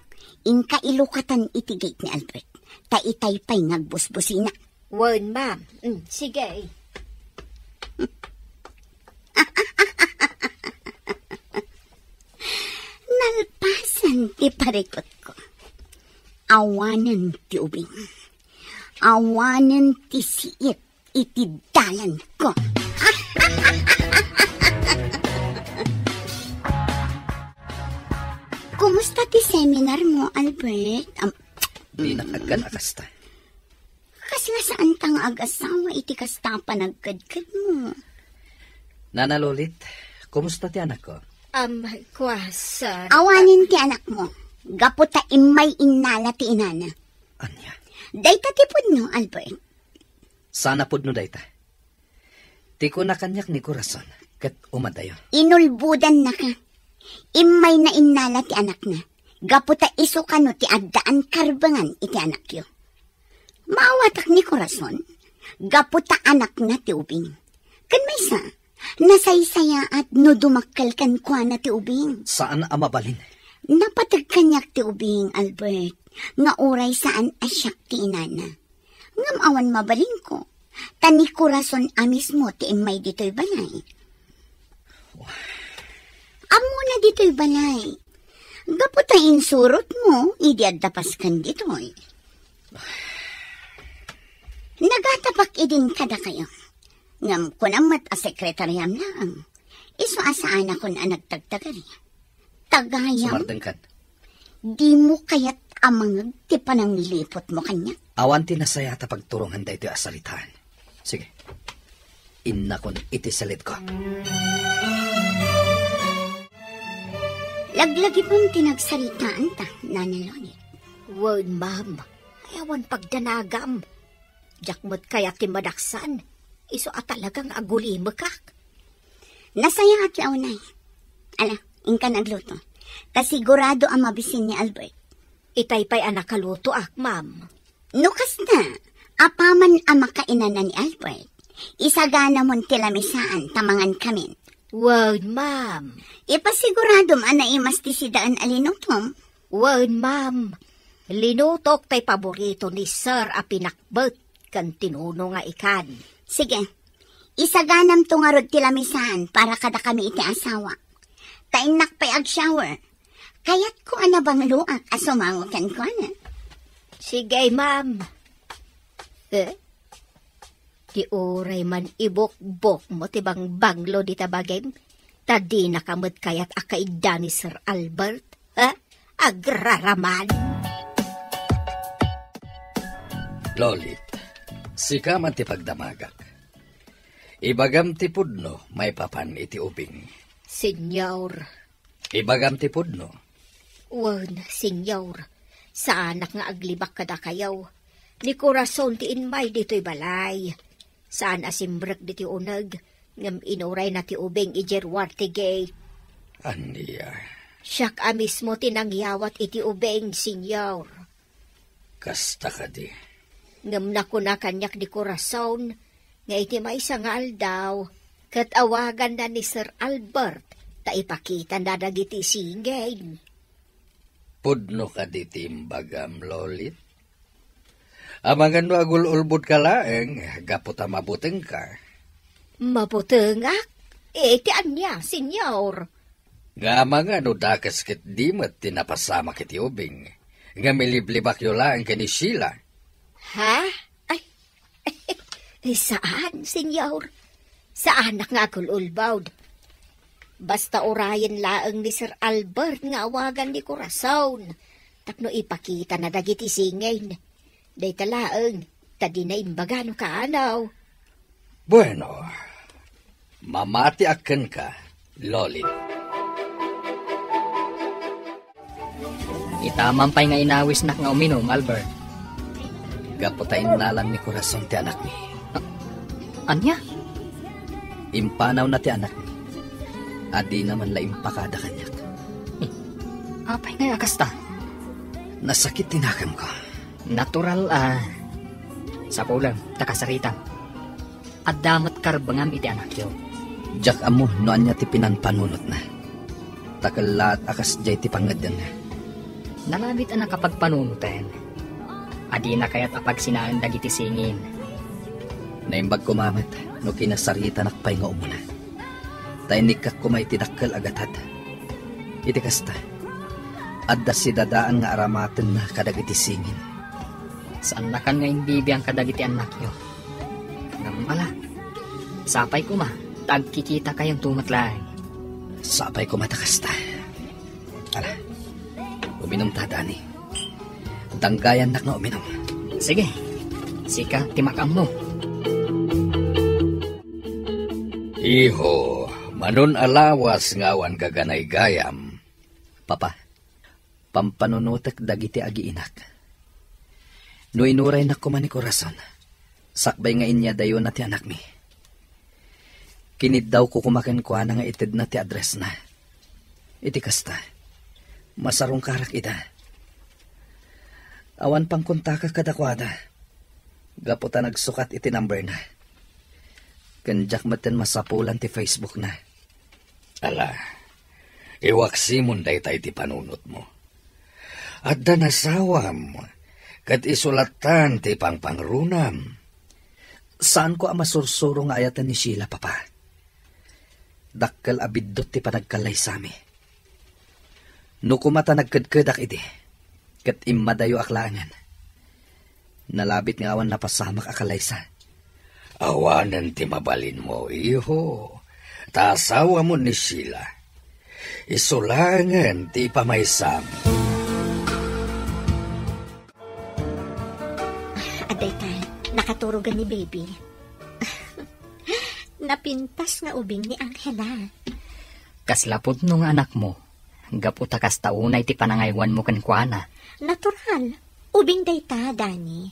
inka ilukatan iti gate ni Albert. Taitay pa'y ngagbusbusina. Wan, ma'am. Sige. Nalpasan ti parikot ko. Awanan ti ubing. Awanan ti siit iti dalan ko. Kumusta ti seminar mo, Albert? Di nakagkanakasta. Kasi nga saan tang ag-asawa iti kasta panagkadkad mo? Nana Lolit, kumusta ti anak ko? Kwasan. Awanin ti anak mo. Gaputa imay inala ti inana. Anya? Dayta tipod no, Albert. Sana pod no dayta. Ti ko na kanyak ni Corazon, kat umadayo. Inulbudan na ka. Imay na inala ti anak na. Gaputa iso kano ti addaan karbangan iti anak yo. Maawatak ni Corazon. Gaputa anak na ti ubing. Kan may nasaysaya at no dumakal kan kwa na ti ubing. Saan amabalin? Napatag kanyak ti ubing, Albert. Nga uray saan asyak ti inana. Ngam awan mabalin ko. Tani Corazon amis mo ti imay dito'y balay. Amo na dito'y balay. Gaputayin surot mo, idi addapas kan dito'y. Nagatapak idin kada kayo. Ngam kunamat a sekretaryam lang. Iso asaan ako na nagtagtagari. Tagayam. Sumardeng kan. Di mo kaya't amangag ti panang nilipot mo kanya. Awan tinasaya ta pagturungan da ito asalitaan. Sige, inakon itisalit ko. Laglagi pong tinagsalitaan ta, Nana Lolit. Word, ma'am. Ayawan pagdanagam. Jakmot kaya timadaksan. Iso at talagang agulimekak. Nasaya at launay. Ala, ingka nagluto. Kasigurado ang mabisin ni Albert. Itay pa'y anak kaluto ma'am. Nukas na, apaman ang makainan na ni Albert. Isagana mon tilamisaan tamangan kami. Word, ma'am. Ipasigurado man na imastisidaan alinutom. Word, ma'am. Linutok tay paborito ni Sir a pinakbet kan tinuno nga ikan. Sige, isaganam tungarod tilamisaan para kada kami iti asawa. Tainak pa'y ag-shower. Kaya't ko anabang luak asumango kan ko na. Sige, ma'am. Di oray man ibok-bok mo tibang banglo di tabagem. Tadi nakamad kayat akaida ni Sir Albert. Agraraman. Lolit, sika man ti pagdamagak. Ibagam ti pudno, may papan iti ubing. Senyor. Ibagam ti pudno. Wan, senyor. Sa anak nga aglibak kada kayaw. Ni korason ti inmay dito'y balay. Saan asimbrek diti unag, ngam inuray na ti ubing ijerwar ti gate. Aniya. Siyak mismo tinangyawat iti ubing, senyor. Kasta ka di. Ngam na ko na kanyak di korason, nga iti may sangal daw, kat awagan na ni Sir Albert, ta ipakita na dagiti singay. Pudno ka di timbagam, Lolit. Amangan mo agul-ulbud ka laeng, gaputa mabuteng ka. Mabutengak? Iti anya, senyor. Nga amangan no dakas kit dimat tinapasama kiti ubing. Nga miliblibak yo laeng kani Sheila. Ha? Ay, saan, senyor? Saan nga agul-ulbawd? Basta orayan laeng ni Sir Albert nga awagan ni Corazon. Tapno ipakita na dagiti singay. Day talaeng, tadi na imbagano ka anaw. Bueno, mamati aken ka, Lolit. Itamampay nga inawis nak nga uminom, Albert. Gaputain nalan ni Corazon ti anak ni. Anya? Impanaw na ti anak ni. Adi naman la impakada kanyak. Apay nga akasta? Nasakit tinakam ko. Natural sa pulang, takasarita. At damat karbangam iti anak yo. Jak amo, noan niya ti pinanpanunot na. Takalat akas jay ti pangadyan na. Nalabit ang nakapagpanunutan. Adi na kaya't apag sinaan dagiti singin. Naimbag kumamat, no kinasarita nakpay nga umuna. Tainik ka kumay tidakkel agatad. Iti kasta, adda si dadaan nga aramaten na kadagiti singin. Saan na kan ngayon bibiyang kadagiti anak yo? Namala, sapay ko ma, tagkikita kayong tumatlaang. Sapay ko matakasta. Ala, uminom tadani. Danggayan nak nga uminom. Sige, sika timakam mo. Iho, manon alawas ngawan kaganay gayam. Papa, pampanunutek dagiti agiinak. No inuray na kuman ni Corazon, sakbay nga inya dayo na ti anak mi. Kinid daw ko kumakan ko na nga ited na ti address na. Iti kasta, masarong karak ita. Awan pang kontaka kadakwada. Gaputa nagsukat iti number na. Kanjak maten masapulan ti Facebook na. Ala, iwaksimon day tayo ti panunot mo. Adda nasawam, kat isulatan ti pangpangrunam. Saan ko ang masursuro nga ayatan ni Sheila, Papa? Dakkel abiddot ti panagkalay sami. No kumata nagkadkadak iti, kat imadayo aklangan. Nalabit nga awan napasamak akalaysa. Awanan ti mabalin mo, iho. Tasawa mo ni Sheila. Isulangan ti pamaysam. nakaturugan ni baby. Napintas nga ubing ni Angela. Kaslapod nung anak mo, gaputa kas taunay ti panangaywan mo kankwana. Natural, ubing dayta, Dani.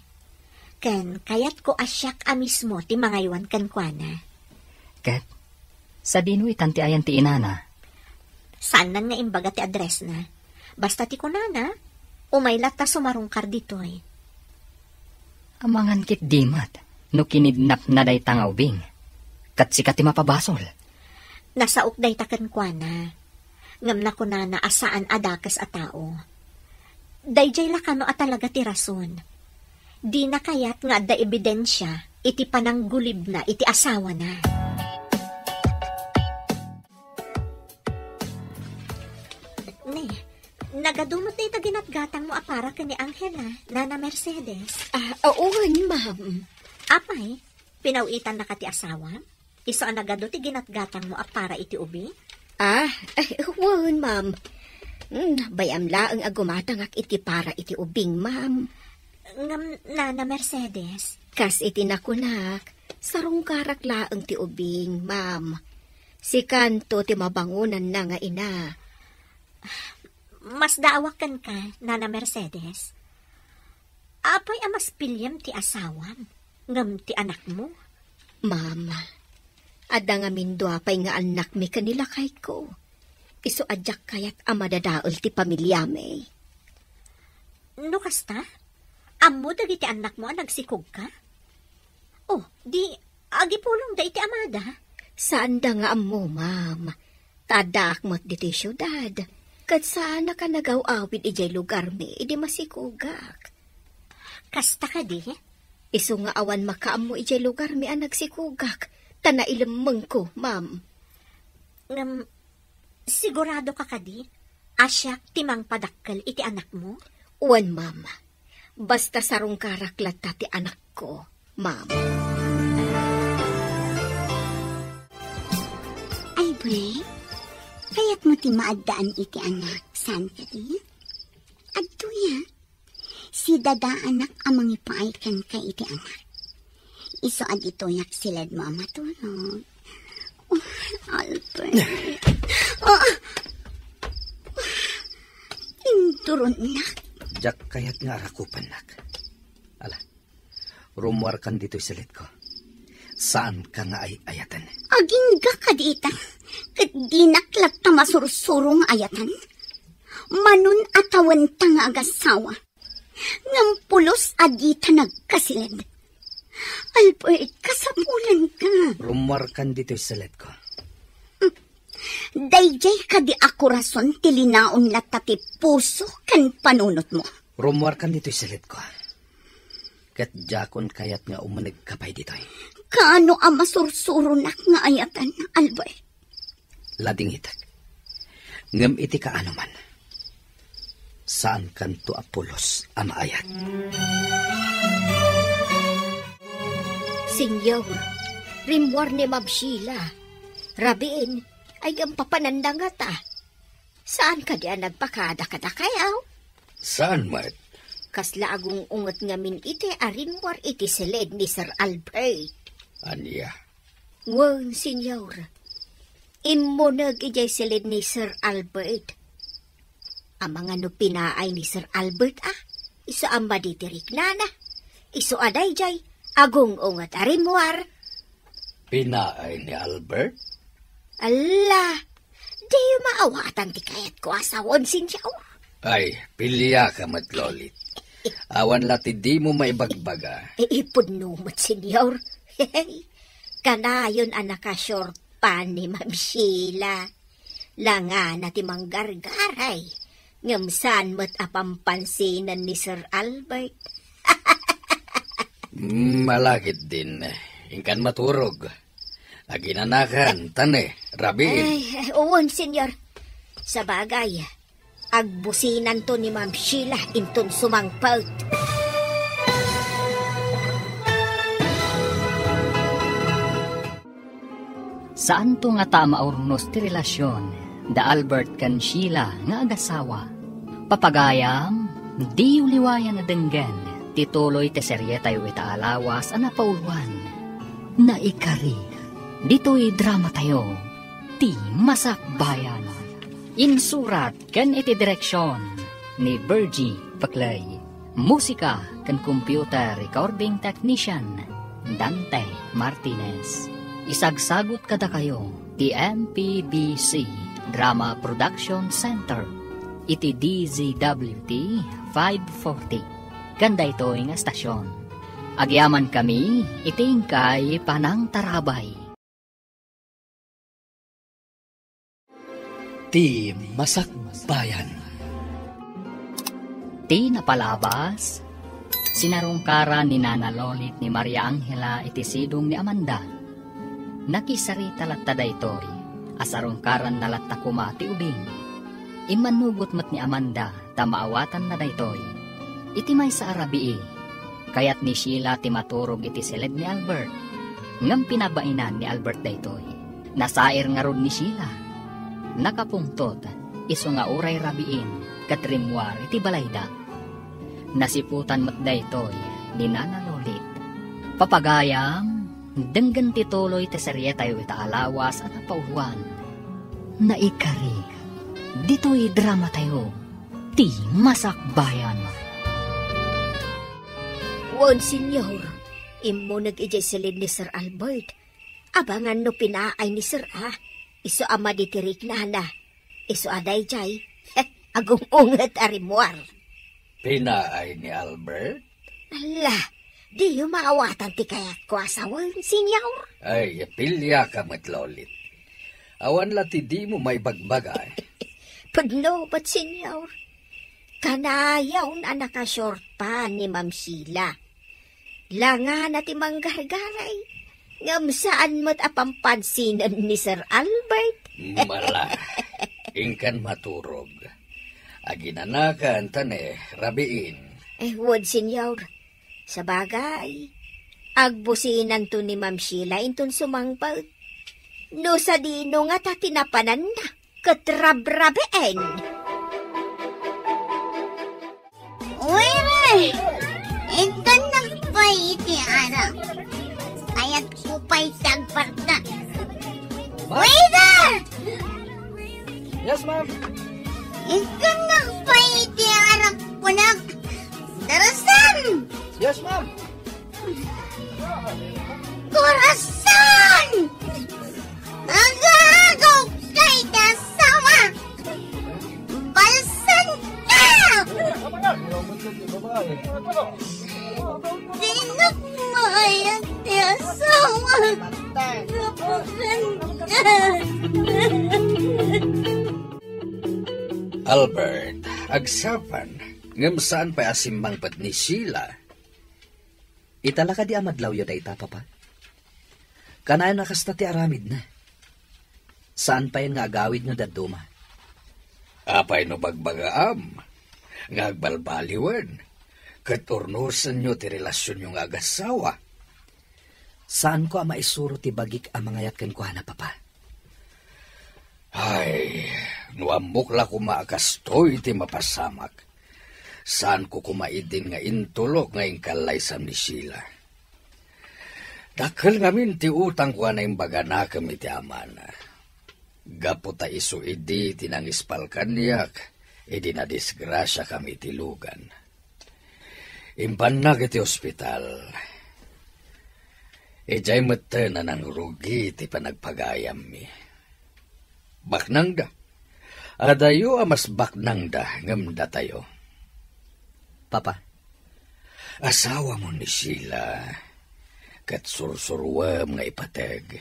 Ken, kayat ko asyak mismo ti mangaywan kankwana. Ket, sa dinuit ti ayan ti inana. Saan nan nga imbaga ti address na? Basta ti kunana, umaylat ta sumarungkar ditoy. Amangan kit dimat, no kinidnap na day tanga ubing. Kat sikat ti mapabasol. Nasaok day ta kankwana. Ngam na kunana asaan adakas a tao. Dayjay lakano at talaga ti rason. Di na kayat nga da ebidensya, iti pananggulib na, iti asawa na. Ne, nagadumot na itaginatgatang mo apara ka ni Angela, Nana Mercedes. Oo, ma'am. Apay, pinawitan na ka ti asawa? Iso ang nagado ti ginatgatang mo apara iti ubi? Ma'am. Bayam laang agumatangak iti para iti ubing, ma'am. Ngam, Nana Mercedes. Kas iti nakunak, sarong karak laang ti ubing, ma'am. Si kanto ti mabangunan na nga ina. Mas daawakan ka, Nana Mercedes. Apay amas pilyam ti asawam, ngam ti anak mo. Ma'am, ada nga mindo apay nga anak mi kanila kay ko. Iso adyak kayat amadadaol ti pamilya may. No kasta? Amo dagiti anak mo nagsikog ka? Oh, di agipulong da iti amada. Saan da nga amo, ma'am? Tadak mo't diti syudad. Kat saan ka nagaw-awid ijay lugar mi, idi masikugak. Kasta ka di? Iso nga awan makaam mo ijay lugar mi ang nagsikugak. Tana ilamang ko, ma'am. Sigurado ka di? Asyak timang padakkel iti anak mo? Uwan, ma'am. Basta sarong karaklat ti anak ko, ma'am. Ay, Bre, kaya't mo ti maadaan iti anak, saan ka di? Adto ya, si dada anak amang ipaaykan ka iti anak. Iso aditoyak silad mo ang matulog. Oh, Albert. Inturon na. Jak kayat nga arakupan nak. Ala, rumuar kan dito silit ko. Saan ka nga ay ayatan? Aging ga ka dita. Kat dinaklat ta masursurong ayatan. Manun atawan ta nga agasawa. Ngampulos adita nagkasilid. Albert, kasapulan ka. Rumuar kan dito silit ko. Dayjay ka di ako rason tilinaon latati puso kan panunot mo. Rumuar kan dito silit ko. Kat jakon kayat nga umanig kapay dito. Kaano ang masursuro na nga ayatan, Albert? Lading itak. Ngam iti ka ano man. Saan kanto apulos ang ayat? Senyor, rimwar ni Ma'am Sheila. Rabiin, ay ang papanandang ata. Saan ka diyan nagpakada-kada kayaw? Saan, Mart? Kasla agong ungot ngamin iti arinwar iti silid ni Sir Albert. Anya? Wan, senyor. Imunag ijay silid ni Sir Albert. Ang mga no pinaay ni Sir Albert iso ang maditirik nana. Iso aday jay, agong ungot arinwar. Pinaay ni Albert? Ala, di maawatan ti kayat ko asawon sinyaw. Ay, pilya ka matlolit. Awan lati di mo maibagbaga. Ipudnumot, senyor. Kanayon ang nakasyort pa ni Ma'am Sheila. Langa na ti manggargaray. Ngamsan mo't apampansinan ni Sir Albert. Malakit din. Ingkan maturog. Aginanakan, tane, rabi. Ay, uwan, senyor. Sa bagay, agbusinan to ni Ma'am Sheila inton sumangpalt. Saan to nga tama urnos ti relasyon da Albert kan Sheila nga agasawa. Papagayam, di uliwayan na denggan Tituloy te serye tayo ita alawas ana pauluan. Na ikari. Dito'y drama tayo. Ti Masakbayan. Insurat ken iti direksyon ni Virgie Paclay. Musika ken computer recording technician Dante Martinez. Isagsagot kada kayo ti MPBC Drama Production Center iti DZWT 540. Ganda ito nga estasyon. Agyaman kami itingkay panang tarabay. Ti Masakbayan. Ti napalabas, sinarungkaran ni Nana Lolit ni Maria Angela iti sidong ni Amanda. Nakisarita latta daytoy, asarungkaran na latta kumati ubing. Imanugot mat ni Amanda, tamaawatan na daytoy. Iti may sa arabii, kayat ni Sheila ti maturog iti silid ni Albert. Ngam pinabainan ni Albert daytoy. Nasair nga rod ni Sheila. Nakapungtot, iso nga uray rabiin, katrimwar iti balayda. Nasiputan mat daytoy ni Nana Lolit. Papagayam, denggan tituloy ti serye tayo ita alawas at pauluan. Na ikari, dito'y drama tayo, ti Masakbayan. Wan, senyor, imo nag-ijay silid ni Sir Albert. Abangan no pinaay ni Sir iso ama ditirik na na. Iso aday jay, agungungat arimwar. Pinaay ni Albert? Ala, di yung maawatan ti kayat ko asawan, senyor. Ay, pilya ka mat Lolit. Awan lati di mo may bagbagay. Pagno, ba't senyor? Kanayaw na nakashort pa ni Ma'am Sheila. Langa na ti manggargaray. Ngam saan mo't apampansinan ni Sir Albert? Mala, ingkan maturog. Aginanakan tane, rabiin. Wad, senyor. Sa bagay, agbusinan to ni Ma'am Sheila intun sumangpal. No sa dino nga tatinapanan na, katrabrabeen. Uy, Ray! Ito na pa iti anak. Kaya't kupay tagparta. Waiter! Yes, ma'am. Ito na pa iti anak ko na. Darasan! Yes, ma'am. Corazon! Nagagaw kay kasama! Balsan ka! Dinagmayan ti asawa! Napakan ka! Albert, agsapan, ngam saan pa asimbang pat ni Sheila? Itala ka di amadlaw yun ay papa. Kanayan nakasta ti aramid na. Saan pa yun nga agawid nga daduma? Apay no bagbagaam, nga agbalbaliwan, katurnusan nyo ti relasyon nyo nga agasawa. Saan ko maisuro ti bagik ang mga yatkan ko na papa? Ay, nuambukla ko maakastoy ti mapasamak. Saan ko kumaidin nga intulok nga ingkalaysam ni Sheila. Dakal ngamin ti utang ko na imbaga na kami ti amana. Gapo ta iso idi tinangispal kanyak, idi na disgrasya kami ti lugan. Impanag iti ospital. Ijay mata na nang rugi ti panagpagayam mi. Baknang da. Adayo amas baknang da ngamda tayo. Papa, asawa mo ni Sheila, kat sursurwam nga ipateg.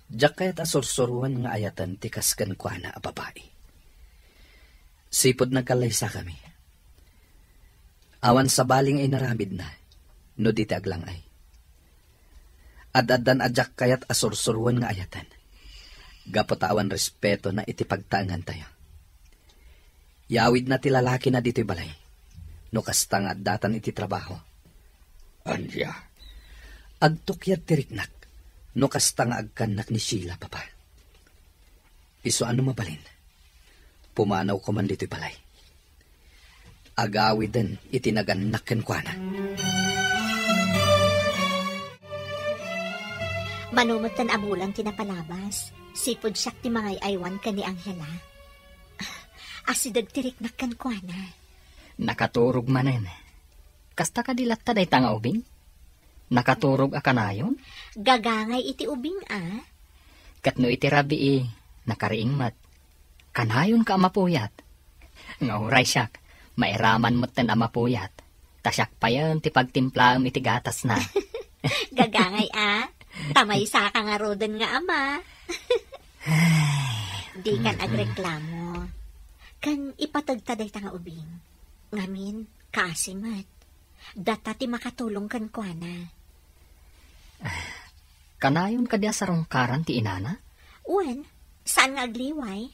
Diyak kaya't asursuruan nga ayatan ti kaskan ko na babae. Sipod nagkalaysa kami. Awan sa baling ay naramid na, no di ti aglang ay. Adadan adyak kaya't asursuruan nga ayatan. Gapotawan respeto na iti pagtaangan tayo. Yawid na ti lalaki na dito'y balay. No kastang datan iti trabaho. Anya? Agtukyat tiriknak, no kastang agkanak ni Sheila, papa. Iso ano mabalin? Pumanaw ko man dito'y balay. Agawid din itinagannak ken kuana. Manumot tan amulang tinapalabas. Sipod siyak ti mangay aywan ka ni Angela. Asidad tirik nakkan kuana. Nakaturog manen. Kasta ka dilat ta day tanga ubing? Nakaturog akanayon? Gagangay iti ubing Katno iti rabi nakariing mat. Kanayon ka amapuyat. Nga uray siyak, mairaman mo't ten amapuyat. Tasyak pa yan ti pagtimplaam iti gatas na. Gagangay tamay sa ka nga rodan nga ama. Di kan agreklamo. Kan ipatagtaday ta nga ubing. Ngamin, kasimat. Data ti makatulong kan kuana. Kanayon ka diya sa rongkaran ti inana? Uwan, saan nga agliway?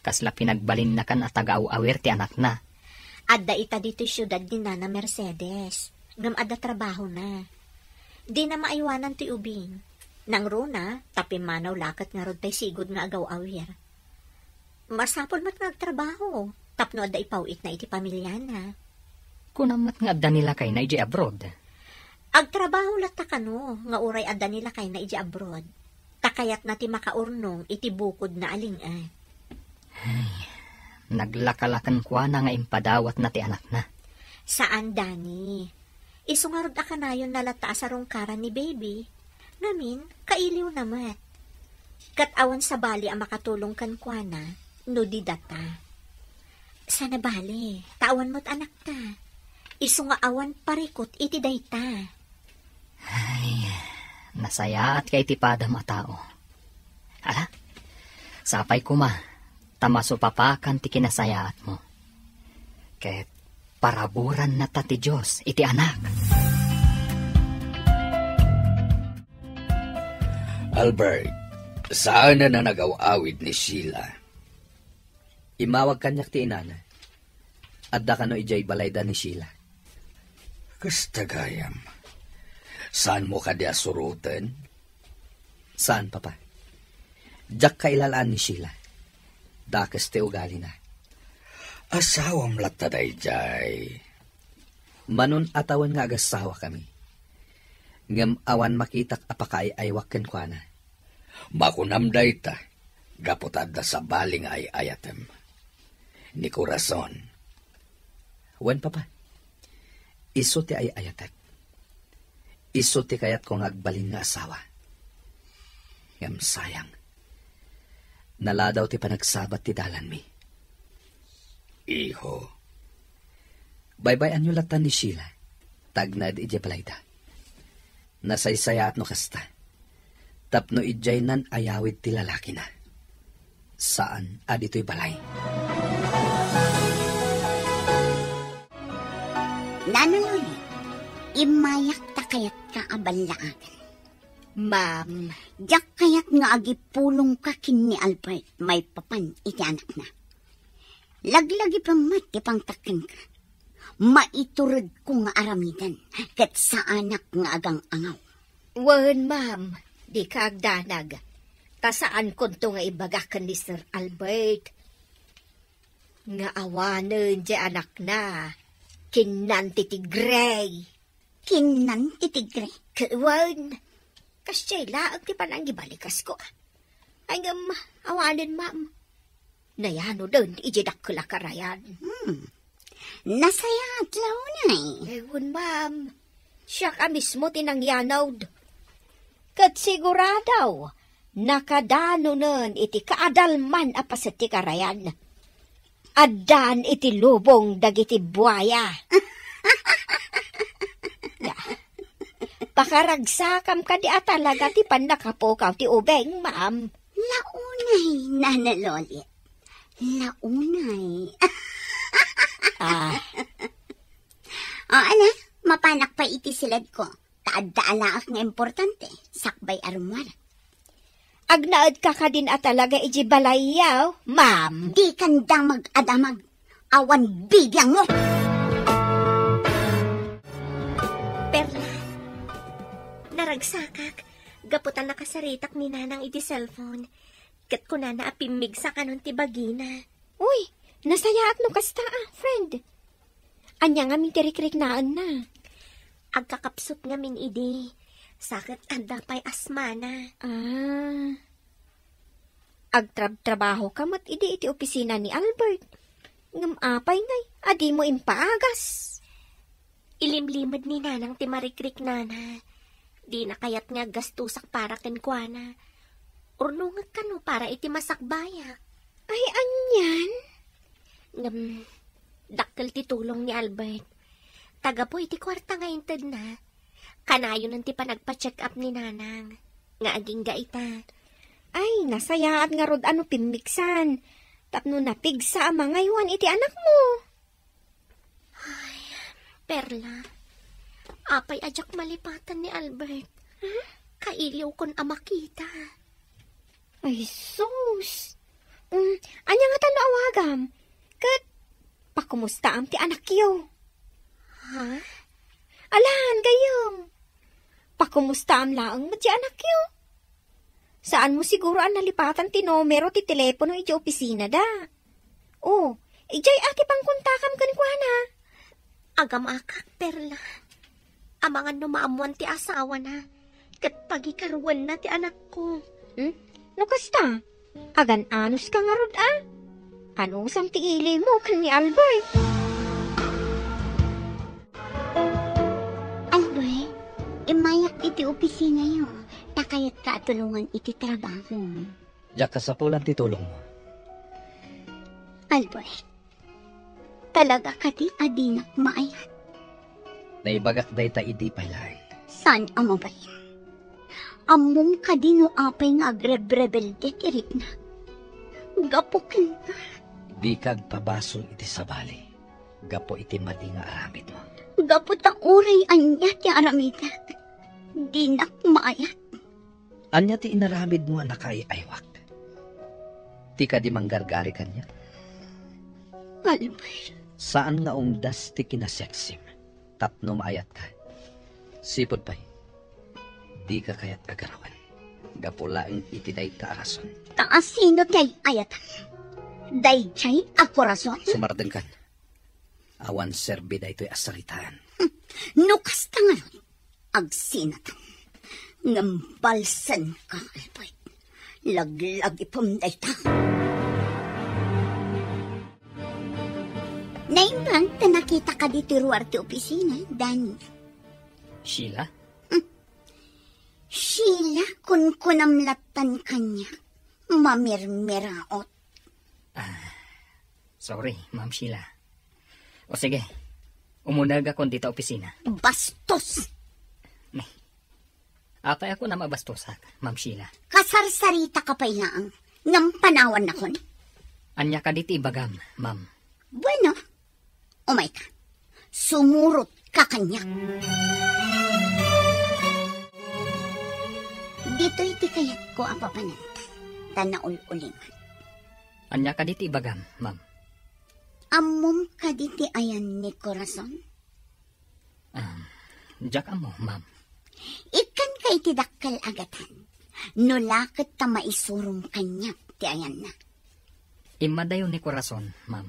Kasla pinagbalin na kan at tagaw-awer ti anak na. Adda ita dito syudad ni Nana Mercedes. Ngam adda trabaho na. Di na maaywanan ti ubing. Nang runa, tapi manaw lakat nga rod tay sigod nga agaw-awer. Masapol mat nga agtrabaho. Tapno adda ipawit na iti pamilya na. Kunamat nga adda nila kay na iji abroad. Agtrabaho lata kano, nga uray adda nila kay na iji abroad. Takayat na ti makaurnong iti bukod na alingan. Ay, naglakalakan kwa na nga impadawat na ti anak na. Saan, Dani? Isungarod akanayon nalata sa rongkaran ni baby. Ngamin, kailiw namat. Katawan sa bali ang makatulong kan kwa na, no di data. Sana bali, tawan mo't anak ta. Isunga awan parikot iti dayta. Ay, nasaya at kay tipada matao. Ala, sapay kuma, tamaso papakan ti kinasayaat mo. Ket paraburan na ta ti Diyos iti anak. Albert, saan na nagaw-awid ni Sheila? Imawag kanyak ti inana. Adda kano ijay balayda ni Sheila. Kastagayam. Saan mo ka diya surutan? Saan, papa? Diyak kailalaan ni Sheila. Dakas ti ugali na. Asawam lataday jay. Manon atawan nga agasawa kami. Ngam awan makitak apakay aywak ken kuana. Makunamday ta. Gaputad da sa baling ay ayatem. Ni Corazon. Wen, papa. Iso ti ay ayatek. Iso ti kayat kong agbalin nga asawa. Ngam sayang. Naladaw ti panagsabat ti dalan mi. Iho. Baybayan nyo latan ni Sheila. Tagnad ije balayda. Nasaysaya at no kasta. Tapno ijay nan ayawid ti lalaki na. Saan adito'y balay? Nanaluli, imayak ta kayat ka abalaagan. Ma'am, Diyak kayat nga agipulong ka kin ni Albert, may papan iti anak na. Laglagi pa mati pang takin ka. Maiturod ko nga aramidan, kat sa anak nga agang angaw. wan ma'am, di ka agdanag. Tasaan ko to nga ibagakan ni Sir Albert. Nga awanan di anak na, kinanti ti Gray. Kinan titigre. Kawan, kasyay laag ti panang gibalikas ko. Ay ngam, awanan ma'am. Nayano doon, ijidak ko lakarayan. Nasaya at launay. Ewan ma'am, siya ka mismo tinangyanawd. Kat siguradaw, nakadano nun iti kaadalman apas iti karayan. Adan iti lubong dagiti buaya. Pakaragsakam ka di atalaga ti pandakapokaw ti ubeng, ma'am. Launay, nanalolit. Launay. Ana, mapanak pa iti silad ko. Taad-daalaak nga importante. Sakbay arumwara. Agnaad ka ka din atalaga iji balayaw, ma'am. Di kandang mag-adamag. Awan bibiyang mo. Perla, naragsakak. Gaputan nakasaritak ni nanang iti cellphone. Kat ko na naapimig sa kanon ti bagina. Uy, Nasayaat no kasta friend. Anya nga min tirikrik naan na. Agkakapsot nga min idi. Sakit anda pa'y asmana. Agtrabaho ka mat iti opisina ni Albert. Ngam apay ngay, adi mo impaagas. Ilimlimad ni nanang ti marikrik nana. Di na kayat nga gastusak para kenkwana. Urnungat ka no para iti masakbayak. Ay, anyan? Ngam, dakkel ti tulong ni Albert. Taga po iti kwarta nga inted na. Kanayon ang ti panagpa-check up ni nanang. Nga aging gaita. Ay, nasayaat nga rod ano pimiksan. Tapno napigsa ang mga iwan iti anak mo. Ay, Perla, apay ajak malipatan ni Albert. Kailiw kon amakita. Ay, sus. Anya nga tano awagam. Kat, pakumusta am ti anak yo. Ha? Alahan gayong. Pakumusta am laang mo ti anak yo. Saan mo siguro ang nalipatan ti numero ti telepono iti opisina da? Oh, ijay ati pang kontakam kanikwana. Agam akak, Perla. Amangan no maamuan ti asawa na. Kat pagikaruan na ti anak ko. No kasta? Agan anus ka nga rod Ano sang tiili mo kan ni Albert? Albert, imayak iti opisina yo. Takayat ka tulungan iti trabaho. Diyak ka sa pulan ti tulong mo. Albert, talaga ka di adinak maayat. Naibagak day ta idi palay. Saan amo ba yan? Among ka di no apay nga agrebrebel detirik na. Gapukin na. Di kag pabasol iti sabali. Gapo iti madi nga aramid mo. Gapot ang uray anya ti aramida. Di nak maayat. Anya ti inaramid mo anak ay aywak. Ti ka di manggargari kanya. Albert. Saan nga ungdas ti kinaseksim? Tapno maayat ka. Sipod pa'y. Di ka kayat agarawan. Gapulaang itiday ta arason. Taas sino kay ayatan? Dayjay ako rason? Sumarden kan. Awan serbi da ito'y asaritaan. Nukas ta nga ron. Agsinatan. Ngambalsan ka, Albert. Laglag ipumday ta. Naimang ta nakita ka dito ruwar ti opisina, Danny. Sheila? Sheila, kun kunamlatan kanya. Mamirmiraot. Sorry, Ma'am Sheila. O sige, umunag ako dito opisina. Bastos! Apay ako na mabastosak, Ma'am Sheila. Kasarsarita ka pa ilaang. Ngam panawan na kon. Anya ka dito ibagam, Ma'am. Bueno, umay ka. Sumurot ka kanya. Dito iti kayat ko ang papananta. Tanaul-ulingan. Anya ka dito ibagam, Ma'am. Amom ka diti ayan ni Corazon? Diyak amo, Ma'am. Ikan ka iti dakkal agatan. Nulakit ta maisurong kanya ti ayan na. Imadayo ni Corazon, Ma'am.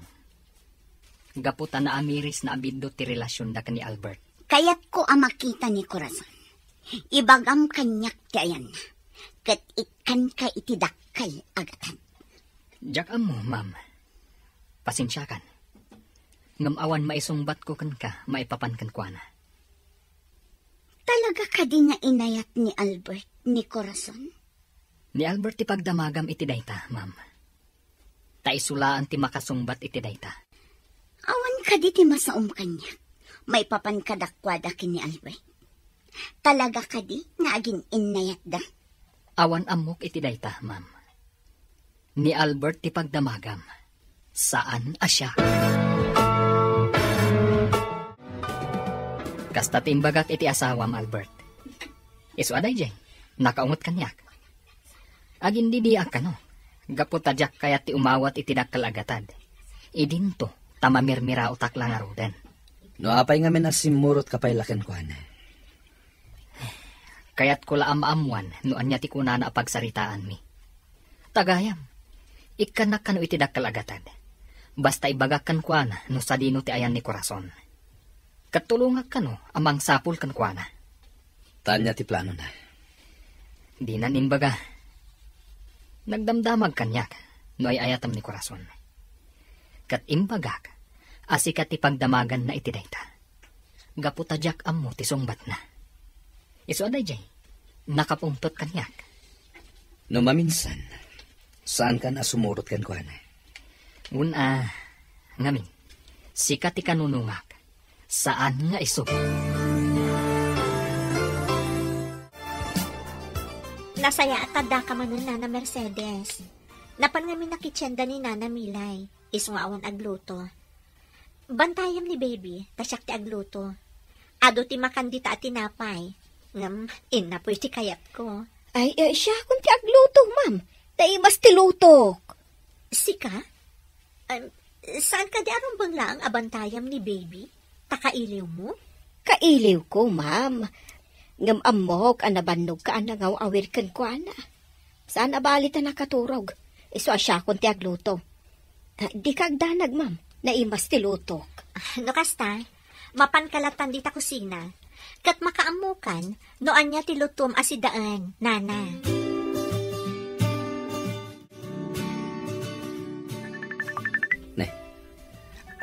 Gaputa na amiris na abido ti relasyon da ni Albert. Kayat ko ang makita ni Corazon. Ibagam kanyak ti ayan na. Kat ikan ka iti dakkal agatan. Diyak amo, Ma'am. Pasensya kan. Ngamawan maisungbat ko kan ka, maipapan kan kwa na. Talaga ka din na inayat ni Albert ni Corazon? Ni Albert ti pagdamagam iti dayta, Ma'am. Taisulaan ti makasungbat iti dayta. Awan ka di ti masaom kanya. May papan kadakwada kini Albert. Talaga ka di nga aging inayat da? Awan amok iti dayta, Ma'am. Ni Albert ti pagdamagam. Saan asya? Kasta timbagak iti asawam, Albert. Isu aday jay, nakaungot kanyak. Agin didiak ka no. Gaputadyak kayat ti umawat iti dakkal agatad. Idinto, tamamirmira utak lang aroden. No apay nga minasimurot kapay laken ko na. Kayat ko la amaamuan no anya ti kunana apagsaritaan mi. Tagayam, ikanak ka no iti dakkal agatad. Basta ibagak kan kuana no sa dino ti ayan ni Corazon. Katulungag ka no, amang sapul kan kuana. Tanya ti plano na. Di na nimbaga. Nagdamdamag kanyak no ay ayatam ni Corazon. Kat imbagak, asikat ti pagdamagan na iti dayta. Gaputadyak ammo ti sungbat na. Iso aday jay, nakapumpot kanyak. No maminsan, saan ka na sumurot kan kuana? Ngamin, sikat ti kanunungak. Saan nga iso? Nasaya at tada ka manon Nana Mercedes. Napan ngamin nakitsenda ni Nana Milay. Iso nga awan agluto. Bantayam ni baby, tasyak ti agluto. Ado ti makandita at tinapay. Ngam, inapoy ti kayap ko. Ay, siya kung ti agluto, ma'am. Taimas ti lutok. Sika? Saan ka di arong bang lang abantayam ni baby? Takailiw mo? Kailiw ko, ma'am. Ngam amok, anabannog ka anangaw awir kan ko, ana. Saan abalita nakaturog? Iso asya kung ti agluto. Di kagdanag, ma'am. Naimas ti lutok. No kasta, mapankalatan di ta kusina. Kat makaamukan, noan niya ti lutom asidaan, Nana.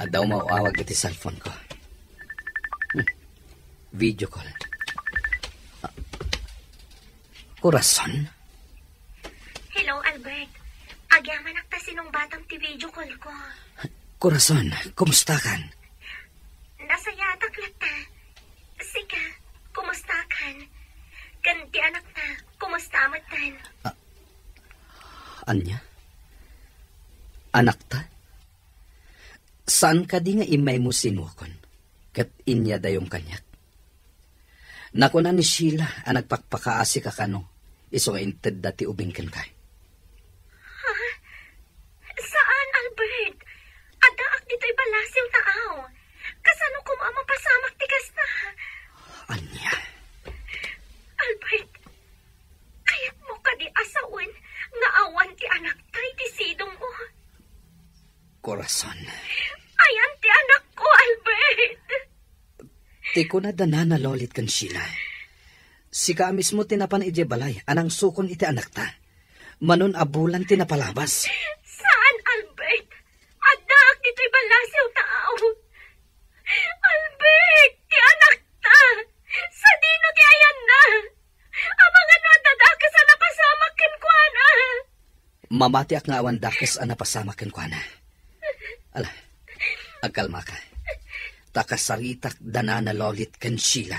Daw mauawag iti cellphone ko. Video call. Corazon? Hello, Albert. Agyaman akta sinong batang ti video call ko. Corazon, kumusta kan? Nasaya taklat ta. Sige, kumusta kan? Ganti anak na, kumusta amatan? Anya? Anak ta? Saan ka di nga imay mo sinuakon? Kat inya dayong kanyak. Naku na ni Sheila, ang nagpakpakaasi ka kano. Iso nga inted dati ubing kan kay. Ha? Saan, Albert? Adaak dito'y balasiw taaw. Kasano ko mapasamak tikas na? Anya? Albert, kayat mo ka di asawan nga awan ti anak tay ti sidong mo. Corazon. Ayan ti anak ko, Albert. Ti ko na danana lolit kan Sheila. Sika mismo tinapan ije balay, anang sukon iti anak ta. Manon abulan tinapalabas. Saan, Albert? Adak, ito'y balasiw tao. Albert, ti anak ta. Sa dino ti ayan na. Amang ano dadakas ang napasamakin ko, ana. Mamati ak nga awan dakes ang napasamakin ko, ana. Ala, agkalma ka. Takasaritak danana lolit kan Sheila.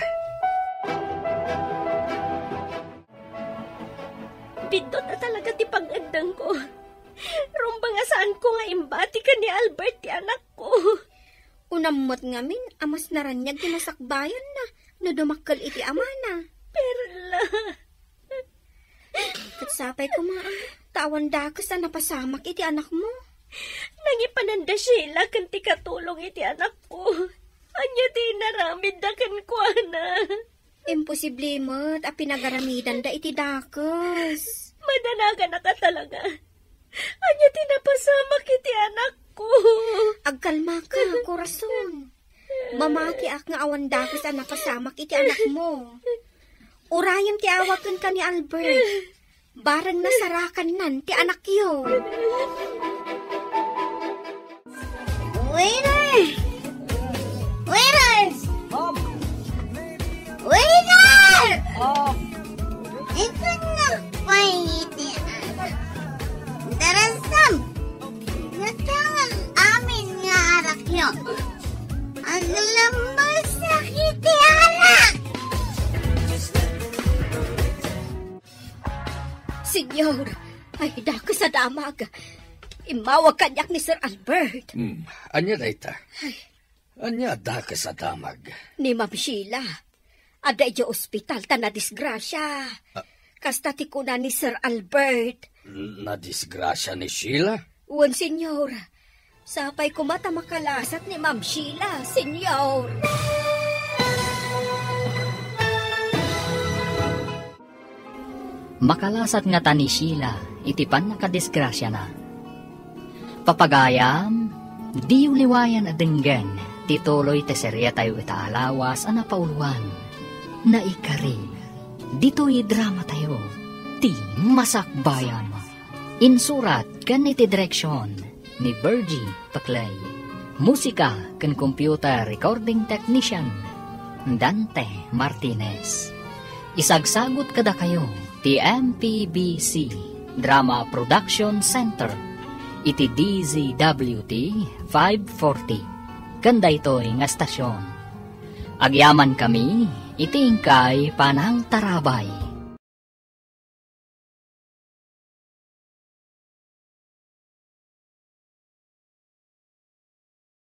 Bidot na talaga ti pag-andang ko. Rumba nga saan ko nga imbati ka ni Albert, ti anak ko. Unamot ngamin, amas naranyag ti masakbayan na, no dumakkel iti amana. Perla. Katsapay ko tawan dakas na napasamak iti anak mo. Nangipananda Sheila kan ti katulong iti anak ko. Anya ti naramid da kan ko, ana. Imposible mo't a pinagaramidan da iti dakas. Madanaga na ka talaga. Anya ti napasamak iti anak ko. Agkalma ka, Corazon. Mamati ak nga awan dakas a napasamak iti anak mo. Urayam ti awakan ka ni Albert. Barang nasarakan nan ti anak yo. Waiter! Waiters! Waiter! Ito na pa iti anak. Darasam! Natangan amin nga arak yun. Ang lambas na kiti anak! Senyor, ay dakas sa damag. Imawag kanyak ni Sir Albert. Anya na ita? Anya da ka sa damag? Ni Ma'am Sheila. Ada ija ospital ta na disgrasya. Kasta ti kuna ni Sir Albert. Na disgrasya ni Sheila? Uwan, senyor. Sapay ko mata makalasat ni Ma'am Sheila, senyor. Makalasat nga ta ni Sheila, iti pan nakadisgrasya na. Papagayam, Di uliwayan adenggan, tituloy te serya tayo itaalawas ana pauluan. Naikari, dito'y drama tayo, ti Masakbayan. Insurat kan iti direksyon ni Virgie Paclay. Musika kan computer recording technician Dante Martinez. Isagsagot kada kayo ti MPBC Drama Production Center iti DZWT 540. Kanda ito'y nga stasyon. Agyaman kami iti ingkay Panang Tarabay.